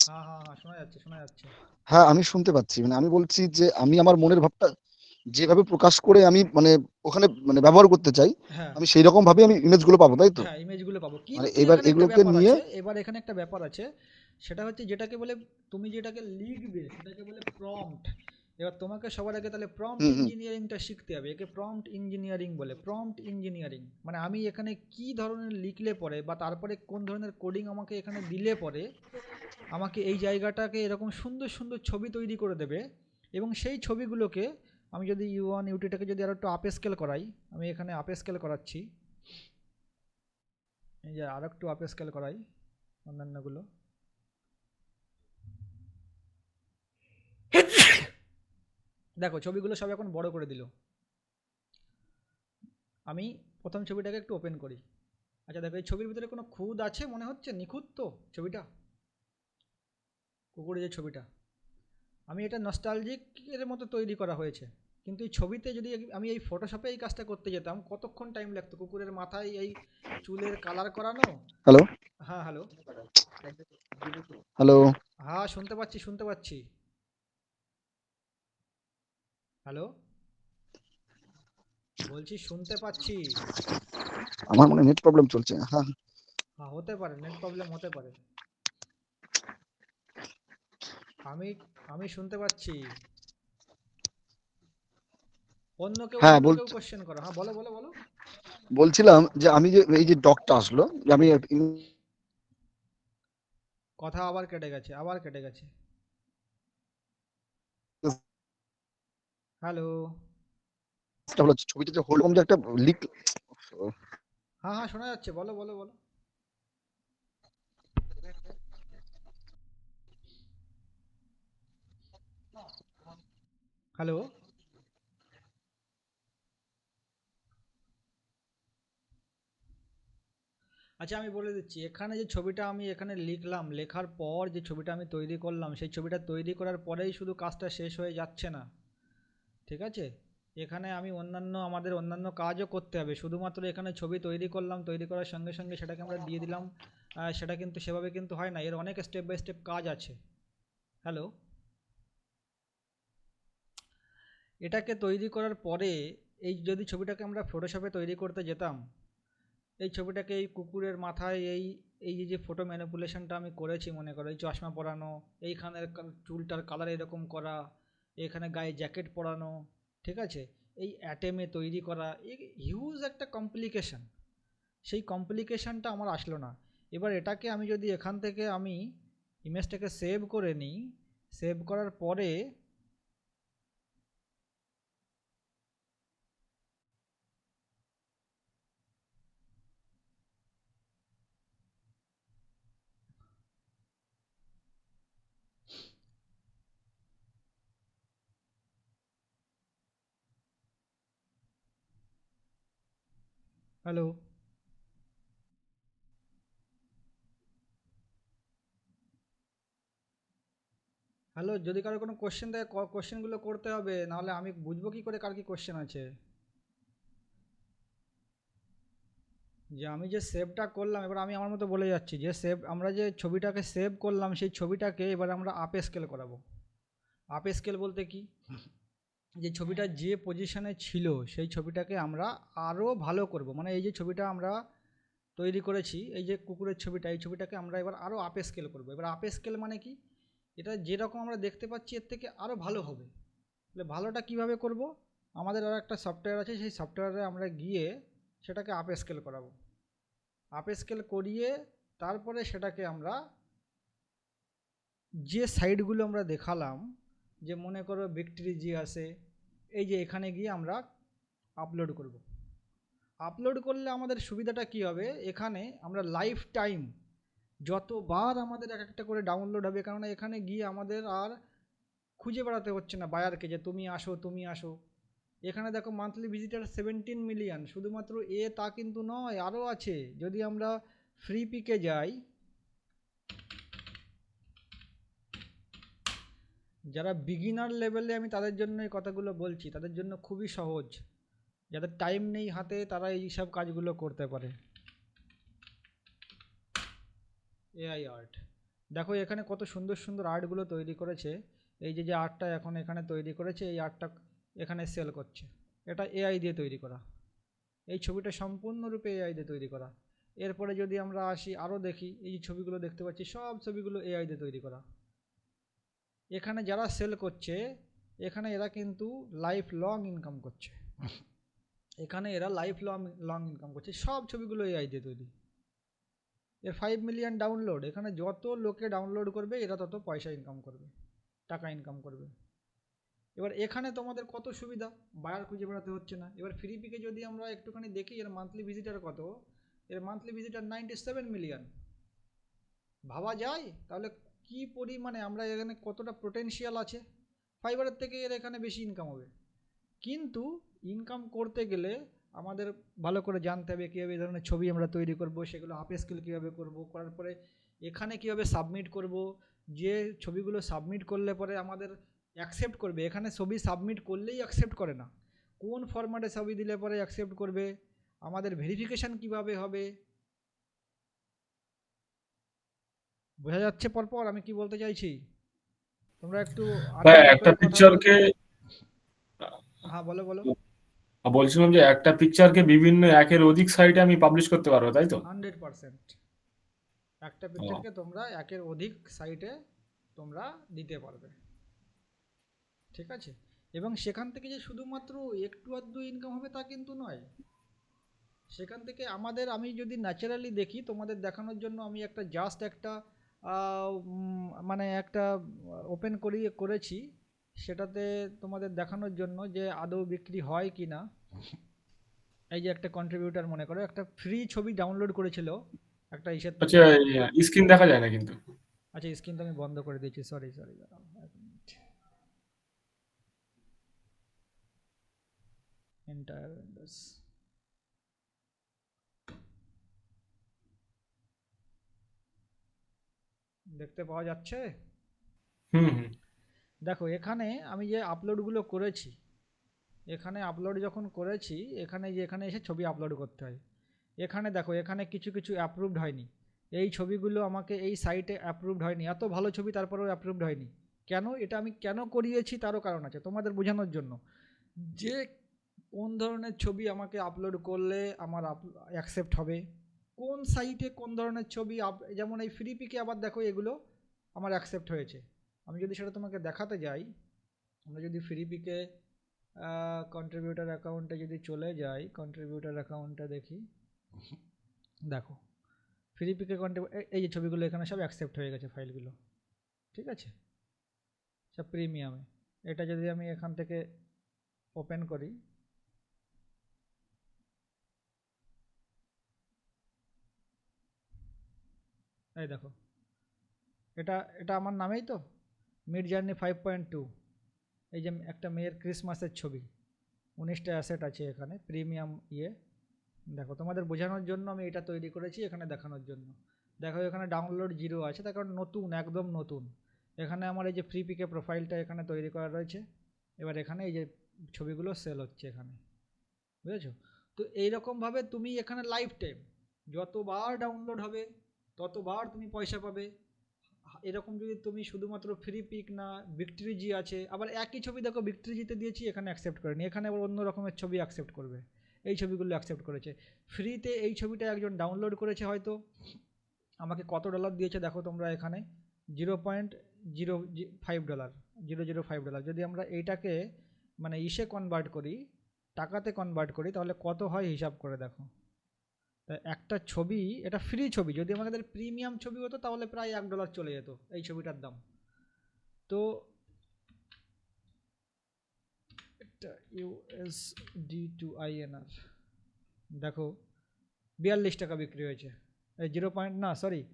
হ্যাঁ হ্যাঁ হ্যাঁ, শোনা যাচ্ছে শোনা যাচ্ছে। হ্যাঁ, আমি শুনতে পাচ্ছি। মানে আমি বলছি যে আমি আমার মনের ভাবটা যেভাবে প্রকাশ করে আমি মানে ওখানে মানে ব্যবহার করতে চাই, হ্যাঁ আমি সেই রকম ভাবে আমি ইমেজগুলো পাবো, তাই তো? হ্যাঁ, ইমেজগুলো পাবো, মানে কিন্তু এবার এখানে একটা এগুলোকে ব্যাপার নিয়ে আছে। এবার এখানে একটা ব্যাপার আছে, সেটা হচ্ছে যেটাকে বলে, তুমি যেটাকে লিখবে সেটাকে বলে প্রম্পট। এবার তোমাকে সবার আগে তাহলে প্রম্পট হুম, হুম। ইঞ্জিনিয়ারিংটা শিখতে হবে। একে প্রম্পট ইঞ্জিনিয়ারিং বলে, প্রম্পট ইঞ্জিনিয়ারিং। মানে আমি এখানে কি ধরনের লিখলে পরে বা তারপরে কোন ধরনের কোডিং আমাকে এখানে দিলে পরে আমাকে এই জায়গাটাকে এরকম সুন্দর সুন্দর ছবি তৈরি করে দেবে। এবং সেই ছবিগুলোকে আমি যদি U1 U2টাকে যদি আরো একটু আপ স্কেল করাই, আমি এখানে আপ স্কেল করাচ্ছি, এই যে আর একটু আপ স্কেল করাই অন্যান্যগুলো। দেখো ছবিগুলো সব এখন বড় করে দিল। আমি প্রথম ছবিটাকে একটু ওপেন করি। আচ্ছা দেখো, এই ছবির ভিতরে কোনো খুঁত আছে মনে হচ্ছে? নিখুঁত তো ছবিটা, কুকুরের যে ছবিটা, আমি এটা নস্টালজিক এর মতো তৈরি করা হয়েছে। কিন্তু এই ছবিতে যদি আমি এই ফটোশপে এই কাজটা করতে যেতাম, কতক্ষণ টাইম লাগতো কুকুরের মাথায় এই চুলের কালার করানো। হ্যালো, হ্যাঁ হ্যালো, হ্যালো। হ্যাঁ শুনতে পাচ্ছি শুনতে পাচ্ছি। হ্যালো, বলছি শুনতে পাচ্ছি। আমার মনে নেট প্রবলেম চলছে। হ্যাঁ, হ্যাঁ হতে পারে, নেট প্রবলেম হতে পারে। আমি আমি শুনতে পাচ্ছি। হ্যাঁ অন্য কেউ বলছি, কোশ্চেন করো। হ্যাঁ বলো বলো বলো। বলছিলাম যে আমি যে এই যে ডকটা আসলো, যে আমি কথা আবার কেটে গেছে, আবার কেটে গেছে। হ্যালো, হলো ছবিটা যে হলো যে একটা লিক। হ্যাঁ হ্যাঁ শোনা যাচ্ছে, বলো বলো বলো। হ্যালো, আচ্ছা আমি বলে দিচ্ছি, এখানে যে ছবিটা আমি এখানে লিখলাম, লেখার পর যে ছবিটা আমি তৈরি করলাম, সেই ছবিটা তৈরি করার পরেই শুধু কাজটা শেষ হয়ে যাচ্ছে না। ঠিক আছে, এখানে আমি আমাদের অন্যান্য কাজও করতে হবে। শুধুমাত্র এখানে ছবি তৈরি করলাম, তৈরি করার সঙ্গে সঙ্গে সেটাকে আমরা দিয়ে দিলাম, সেটা কিন্তু সেভাবে কিন্তু হয় না। এর অনেক স্টেপ বাই স্টেপ কাজ আছে। হ্যালো, এটাকে তৈরি করার পরে এই যদি ছবিটাকে আমরা ফটোশপে তৈরি করতে যেতাম, এই ছবিটাকে এই কুকুরের মাথায় এই এই যে ফটো ম্যানিপুলেশনটা আমি করেছি, মনে করো এই চশমা পরানো, এইখানের চুলটার কালার এরকম করা, এখানে গায়ে জ্যাকেট পরানো, ঠিক আছে, এই অ্যাটেমে তৈরি করা, এই হিউজ একটা কমপ্লিকেশন। সেই কমপ্লিকেশনটা আমার আসলো না। এবার এটাকে আমি যদি এখান থেকে আমি ইমেজটাকে সেভ করে নিই, সেভ করার পরে হ্যালো, হ্যালো, যদি কারো কোনো কোশ্চেন থাকে কোশ্চেনগুলো করতে হবে, নাহলে আমি বুঝবো কি করে কার কি কোশ্চেন আছে। যে আমি যে সেভটা করলাম, এবার আমি আমার মতো বলে যাচ্ছি যে আমরা যে ছবিটাকে সেভ করলাম সেই ছবিটাকে এবার আমরা আপ স্কেল করাবো। আপ স্কেল বলতে কি, যে ছবিটা যে পজিশনে ছিল সেই ছবিটাকে আমরা আরও ভালো করব। মানে এই যে ছবিটা আমরা তৈরি করেছি, এই যে কুকুরের ছবিটা, এই ছবিটাকে আমরা এবার আরও আপ স্কেল করবো। এবার আপ স্কেল মানে কি, এটা যেরকম আমরা দেখতে পাচ্ছি এর থেকে আরও ভালো হবে। তাহলে ভালোটা কিভাবে করব, আমাদের আর একটা সফটওয়্যার আছে, সেই সফটওয়্যারে আমরা গিয়ে সেটাকে আপ স্কেল করাবো। আপ স্কেল করিয়ে তারপরে সেটাকে আমরা যে সাইডগুলো আমরা দেখালাম, যে মনে করো ভিক্টরি জি আছে, এই যে এখানে গিয়ে আমরা আপলোড করব। আপলোড করলে আমাদের সুবিধাটা কি হবে, এখানে আমরা লাইফ টাইম যতবার আমাদের এক একটা করে ডাউনলোড হবে, কেননা এখানে গিয়ে আমাদের আর খুঁজে বেড়াতে হচ্ছে না বায়ারকে যে তুমি আসো তুমি আসো। এখানে দেখো মান্থলি ভিজিটার 17 মিলিয়ন, শুধুমাত্র তা কিন্তু নয়, আরও আছে। যদি আমরা ফ্রি পিকে যাই, যারা বিগিনার লেভেলে, আমি তাদের জন্য এই কথাগুলো বলছি, তাদের জন্য খুবই সহজ, যাদের টাইম নেই হাতে তারা এই সব কাজগুলো করতে পারে। এআই আর্ট দেখো এখানে কত সুন্দর সুন্দর আর্টগুলো তৈরি করেছে। এই যে আর্টটা এখন এখানে তৈরি করেছে, এই আর্টটা এখানে সেল করছে, এটা এআই দিয়ে তৈরি করা। এই ছবিটা সম্পূর্ণরূপে এআই দিয়ে তৈরি করা। এরপরে যদি আমরা আসি আরও দেখি, এই যে ছবিগুলো দেখতে পাচ্ছি সব ছবিগুলো এআই দিয়ে তৈরি করা। এখানে যারা সেল করছে, এখানে এরা কিন্তু লাইফ লং ইনকাম করছে, এখানে এরা লাইফ লং ইনকাম করছে। সব ছবিগুলো এআই দিয়ে তৈরি। এর 5 মিলিয়ন ডাউনলোড, এখানে যত লোকে ডাউনলোড করবে এরা তত পয়সা ইনকাম করবে, টাকা ইনকাম করবে। এবার এখানে তোমাদের কত সুবিধা, বায়ার খুঁজে বেড়াতে হচ্ছে না। এবার ফ্রি পিকে যদি আমরা একটুখানি দেখি, এর মান্থলি ভিজিটার কত, এর মান্থলি ভিজিটার 97 মিলিয়ন। ভাবা যায় তাহলে কি পরিমাণে আমরা এখানে কতটা পোটেনশিয়াল আছে। ফাইবারের থেকে এর এখানে বেশি ইনকাম হবে, কিন্তু ইনকাম করতে গেলে আমাদের ভালো করে জানতে হবে কীভাবে এই ধরনের ছবি আমরা তৈরি করব, সেগুলো আপ স্কেল কীভাবে করব, করার পরে এখানে কীভাবে সাবমিট করব, যে ছবিগুলো সাবমিট করলে পরে আমাদের অ্যাকসেপ্ট করবে। এখানে ছবি সাবমিট করলেই অ্যাকসেপ্ট করে না, কোন ফরম্যাটে ছবি দিলে পরে অ্যাকসেপ্ট করবে, আমাদের ভেরিফিকেশান কিভাবে হবে। বোঝা যাচ্ছে পরপর আমি কি বলতে চাইছি? তোমরা একটু ভাই আনমিউট একটা করে কথা বলো। পিকচারকে হ্যাঁ বলো বলো। বলছিলাম যে একটা পিকচারকে বিভিন্ন একের অধিক সাইটে আমি পাবলিশ করতে পারবো, তাই তো? 100% একটা ও, পিকচারকে তোমরা একের অধিক সাইটে তোমরা দিতে পারবে, ঠিক আছে? এবং সেখান থেকে যে শুধুমাত্র একটু আধটু ইনকাম হবে তা কিন্তু নয়। সেখান থেকে আমি যদি ন্যাচারালি দেখি তোমাদের দেখানোর জন্য, আমি একটা জাস্ট একটা মানে একটা ওপেন করেছি, সেটাতে তোমাদের দেখানোর জন্য যে আদৌ বিক্রি হয় কি না। এই যে একটা কন্ট্রিবিউটার মনে করো একটা ফ্রি ছবি ডাউনলোড করেছিল একটা ইসের থেকে। আচ্ছা, স্ক্রিন দেখা যায় না কিন্তু। আচ্ছা স্ক্রিন তো আমি বন্ধ করে দিয়েছি, সরি দাঁড়াও 1 মিনিট। এন্টার উইন্ডোজ, দেখতে পাওয়া যাচ্ছে? হুম। দেখো এখানে আমি যে আপলোডগুলো করেছি, এখানে আপলোড যখন করেছি, এখানে এসে ছবি আপলোড করতে হয়। এখানে দেখো এখানে কিছু কিছু অ্যাপ্রুভড হয়নি, এই ছবিগুলো আমাকে এই সাইটে অ্যাপ্রুভড হয়নি, এত ভালো ছবি তারপরেও অ্যাপ্রুভড হয়নি। কেন? এটা আমি কেন করিয়েছি তারও কারণ আছে, তোমাদের বোঝানোর জন্য যে কোন ধরনের ছবি আমাকে আপলোড করলে আমার অ্যাকসেপ্ট হবে, কোন সাইটে কোন ধরনের ছবি যেমন এই ফ্রি পিকে আবার দেখো এগুলো আমার অ্যাকসেপ্ট হয়েছে। আমি যদি সেটা তোমাকে দেখাতে যাই, আমরা যদি ফ্রি পিকে কন্ট্রিবিউটার অ্যাকাউন্টে যদি চলে যাই, কন্ট্রিবিউটার অ্যাকাউন্টটা দেখি, দেখো ফ্রি পিকে এই যে ছবিগুলো এখানে সব অ্যাকসেপ্ট হয়ে গেছে ফাইলগুলো, ঠিক আছে, সব প্রিমিয়ামে। এটা যদি আমি এখান থেকে ওপেন করি, এই দেখো এটা আমার নামেই তো, মিড জার্নি 5.2, এই যে একটা মেয়ের ক্রিসমাসের ছবি, 19টা অ্যাসেট আছে এখানে প্রিমিয়াম দেখো তোমাদের বোঝানোর জন্য আমি এটা তৈরি করেছি, এখানে দেখানোর জন্য। দেখো এখানে ডাউনলোড 0 আছে, তার কারণ নতুন, একদম নতুন। এখানে আমার এই যে ফ্রি পিকে প্রোফাইলটা এখানে তৈরি করা রয়েছে, এবার এখানে এই যে ছবিগুলো সেল হচ্ছে এখানে, বুঝেছো? তো এইরকমভাবে তুমি এখানে লাইফ টাইম যতবার ডাউনলোড হবে ততবার তুমি পয়সা পাবে। এরকম যদি তুমি শুধুমাত্র ফ্রি পিক না, ভিক্টরিজি আছে, আবার একই ছবি দেখো ভিক্টরিজিতে দিয়েছি, এখানে অ্যাকসেপ্ট করেনি, এখানে আবার অন্য রকমের ছবি অ্যাকসেপ্ট করবে। এই ছবিগুলো অ্যাকসেপ্ট করেছে। ফ্রিতে এই ছবিটা একজন ডাউনলোড করেছে, হয়তো আমাকে কত ডলার দিয়েছে দেখো তোমরা এখানে, $0.05, $0.05। যদি আমরা এইটাকে মানে ইসে কনভার্ট করি, টাকাতে কনভার্ট করি, তাহলে কত হয় হিসাব করে দেখো। তা একটা ছবি, এটা ফ্রি ছবি, যদি আমাদের প্রিমিয়াম ছবি হতো তাহলে প্রায় $1 চলে যেত এই ছবিটার দাম। তো এটা USD to INR দেখো 42 টাকা বিক্রি হয়েছে। এই 0.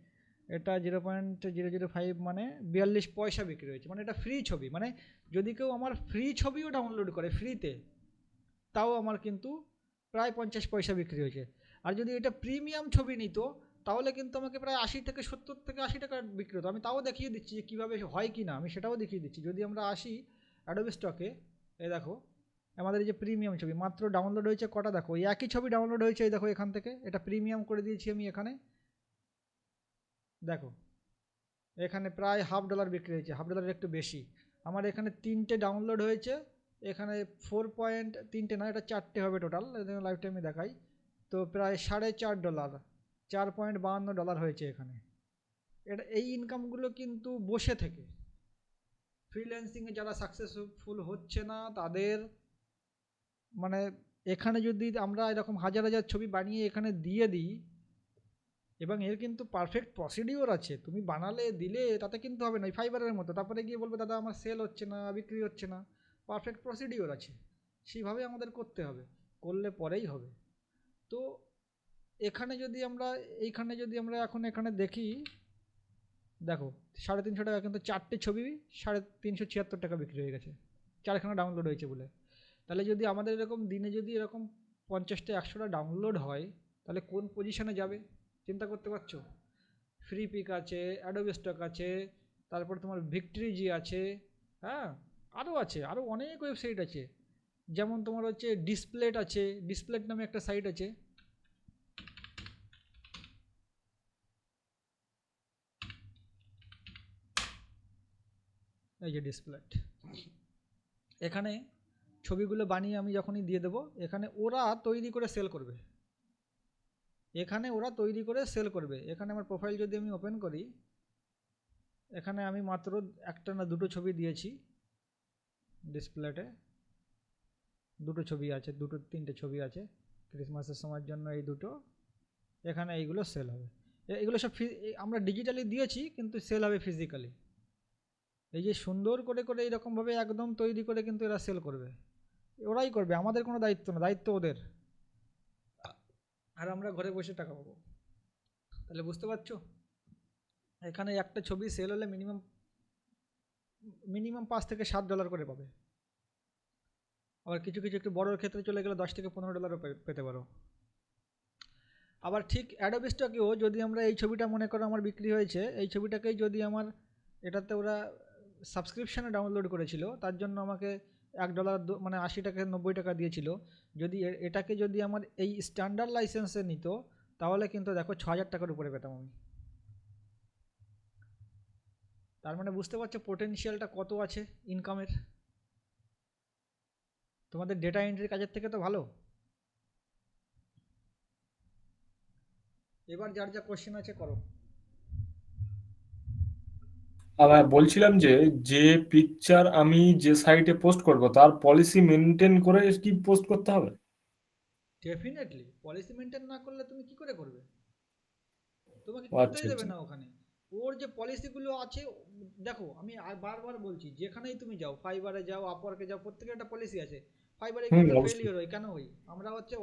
এটা 0.005 মানে 42 পয়সা বিক্রি হয়েছে। মানে এটা ফ্রি ছবি, মানে যদি কেউ আমার ফ্রি ছবিও ডাউনলোড করে ফ্রিতে, তাও আমার কিন্তু প্রায় 50 পয়সা বিক্রি হয়েছে। আর যদি এটা প্রিমিয়াম ছবি নিত তাহলে কিন্তু আমাকে প্রায় 70 থেকে 80 টাকা বিক্রি হতো। আমি তাও দেখিয়ে দিচ্ছি যে কীভাবে হয় কি না, আমি সেটাও দেখিয়ে দিচ্ছি। যদি আমরা আসি অ্যাডোবি স্টকে, এই দেখো আমাদের এই যে প্রিমিয়াম ছবি মাত্র ডাউনলোড হয়েছে কটা, দেখো এই একই ছবি ডাউনলোড হয়েছে, এই দেখো এখান থেকে, এটা প্রিমিয়াম করে দিয়েছি আমি এখানে, দেখো এখানে প্রায় $1/2 বিক্রি হয়েছে, $1/2 একটু বেশি। আমার এখানে 3টে ডাউনলোড হয়েছে, এখানে 3টে না, এটা 4টে হবে টোটাল, লাইভ টাইমে দেখাই। তো প্রায় $4.5, $4.52 হয়েছে এখানে। এটা এই ইনকামগুলো কিন্তু বসে থেকে, ফ্রিল্যান্সিংয়ে যারা সাকসেসফুল হচ্ছে না তাদের, মানে এখানে যদি আমরা এরকম হাজার হাজার ছবি বানিয়ে এখানে দিয়ে দিই, এবং এর কিন্তু পারফেক্ট প্রসিডিওর আছে, তুমি বানালে দিলে তাতে কিন্তু হবে না এই ফাইবারের মতো তারপরে গিয়ে বলবে দাদা আমার সেল হচ্ছে না, বিক্রি হচ্ছে না। পারফেক্ট প্রসিডিওর আছে, সেইভাবে আমাদের করতে হবে, করলে পরেই হবে। তো এখানে যদি আমরা এখন এখানে দেখি, দেখো 350 টাকা, কিন্তু 4টে ছবি 376 টাকা বিক্রি হয়ে গেছে, 4খানা ডাউনলোড হয়েছে বলে। তাহলে যদি আমাদের এরকম দিনে যদি এরকম 50টা 100টা ডাউনলোড হয়, তাহলে কোন পজিশনে যাবে চিন্তা করতে পারছো। ফ্রি পিক আছে, অ্যাডোবি স্টক আছে, তারপর তোমার ভিক্টরিজি আছে, হ্যাঁ আরও আছে, আরও অনেক ওয়েবসাইট আছে। যেমন তোমার হচ্ছে ডিসপ্লেট আছে, ডিসপ্লেট নামে একটা সাইট আছে, এই যে ডিসপ্লেট। এখানে ছবিগুলো বানিয়ে আমি যখনই দিয়ে দেবো, এখানে ওরা তৈরি করে সেল করবে, এখানে আমার প্রোফাইল যদি আমি ওপেন করি, এখানে আমি মাত্র একটা না দুটো ছবি দিয়েছি ডিসপ্লেতে, দুটো ছবি আছে, 3টে ছবি আছে ক্রিসমাসের সময়ের জন্য, এই দুটো। এখানে এইগুলো সেল হবে, এগুলো সব আমরা ডিজিটালি দিয়েছি কিন্তু সেল হবে ফিজিক্যালি। এই যে সুন্দর করে করে এইরকমভাবে একদম তৈরি করে কিন্তু এরা সেল করবে, ওরাই করবে, আমাদের কোনো দায়িত্ব না, দায়িত্ব ওদের, আর আমরা ঘরে বসে টাকা পাবো। তাহলে বুঝতে পারছো, এখানে একটা ছবি সেল হলে মিনিমাম $5 থেকে $7 করে পাবে। আবার কিছু কিছু একটু বড়োর ক্ষেত্রে চলে গেলে $10 থেকে $15 পেতে পারো। আবার ঠিক অ্যাডোবি স্টকেও যদি আমরা এই ছবিটা মনে করো আমার বিক্রি হয়েছে, এই ছবিটাকেই যদি আমার, এটাতে ওরা সাবস্ক্রিপশানে ডাউনলোড করেছিল, তার জন্য আমাকে $1 মানে 80 টাকা 90 টাকা দিয়েছিল। যদি এটাকে যদি আমার এই স্ট্যান্ডার্ড লাইসেন্সে নিত, তাহলে কিন্তু দেখো 6000 টাকার উপরে পেতাম আমি। তার মানে বুঝতে পারছো পোটেনশিয়ালটা কত আছে ইনকামের, তোমাদের ডেটা এন্ট্রি কাজের থেকে তো ভালো। এবার যার যা কোশ্চেন আছে করো। আবার বলছিলাম যে যে পিকচার আমি যে সাইটে পোস্ট করব তার পলিসি মেনটেন করে কি পোস্ট করতে হবে? ডেফিনেটলি পলিসি মেনটেন না করলে তুমি কি করে করবে, তোমাকে ও আচ্ছা করতেই দেবে আচ্ছা। না ওখানে। ওর যে পলিসিগুলো আছে, দেখো আমি বারবার বলছি, যেখানেই তুমি যাও, ফাইবারে যাও, আপওয়ার্কে যাও, প্রত্যেকের একটা পলিসি আছে। ফাইবারে গিয়ে আমরা অবশ্যই। ফেলিওর হই, কেন হই আমরা, হচ্ছে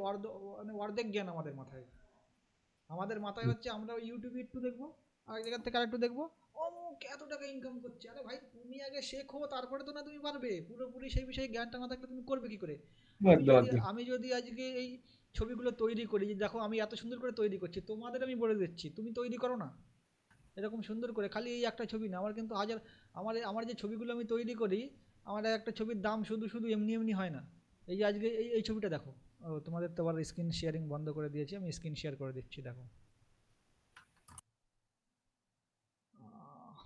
মানে অর্ধেক জ্ঞান আমাদের মাথায়, হচ্ছে আমরা ইউটিউবে একটু দেখবো, আরেক জায়গার থেকে আরেকটু দেখবো, অমুক এত টাকা ইনকাম করছে। আরে ভাই তুমি আগে শেখো, তারপরে তো না তুমি পারবে, পুরোপুরি সেই বিষয়ে জ্ঞানটা না থাকলে তুমি করবে কি করে। একদম একদম। আমি যদি আজকে এই ছবিগুলো তৈরি করি, দেখো আমি এত সুন্দর করে তৈরি করছি, তোমাদের আমি বলে দিচ্ছি তুমি তৈরি করো না এরকম সুন্দর করে, খালি এই একটা ছবি না, আমার কিন্তু হাজার, আমার যে ছবিগুলো আমি তৈরি করি, আমার একটা ছবির দাম শুধু শুধু এমনি এমনি হয় না। এই যে আজকে এই ছবিটা দেখো, ও তোমাদের তো আবার স্ক্রিন শেয়ারিং বন্ধ করে দিয়েছি, আমি স্ক্রিন শেয়ার করে দিচ্ছি, দেখো। আহ,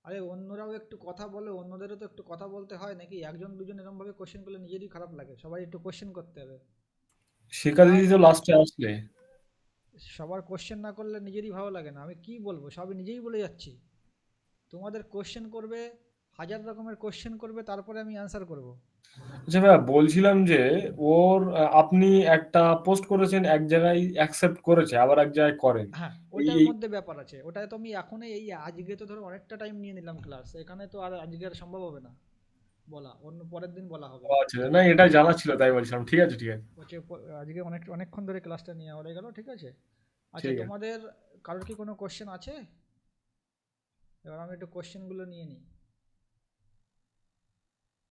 আরে অন্যরাও একটু কথা বলে, অন্যদেরও তো একটু কথা বলতে হয় নাকি? একজন দুজন এরকম ভাবে কোশ্চেন করলে নিজেরই খারাপ লাগে, সবাই একটু কোশ্চেন করতে হবে। শিখা তাও দিদি তো লাস্টে আসলে। সবার কোশ্চেন না করলে নিজেরই ভালো লাগে না, আমি কি বলবো, সবই নিজেই বলে যাচ্ছি। তোমাদের কোশ্চেন করবে, হাজার রকমের কোশ্চেন করবে, তারপরে আমি অ্যান্সার করব। আচ্ছা ভাইয়া, বলছিলাম যে ওর আপনি একটা পোস্ট করেছেন, এক জায়গায় অ্যাকসেপ্ট করেছে, আবার এক জায়গায় করেন। হ্যাঁ, এই ওটার এই মধ্যে ব্যাপার আছে, ওটাই তো আমি এখনই এই আজকে তো ধরো অনেকটা টাইম নিয়ে নিলাম ক্লাস, এখানে তো আর আজকে আর সম্ভব হবে না বলা, অন্য পরের দিন বলা হবে। আচ্ছা, না এটা জানা ছিল তাই বলছিলাম। ঠিক আছে, ঠিক আছে, হচ্ছে আজকে অনেকক্ষণ ধরে ক্লাসটা নেওয়া হয়ে গেল, ঠিক আছে। আচ্ছা, ঠিক আছে। তোমাদের কারোর কি কোনো কোশ্চেন আছে? এবার আমি একটু কোশ্চেনগুলো নিয়ে নিই।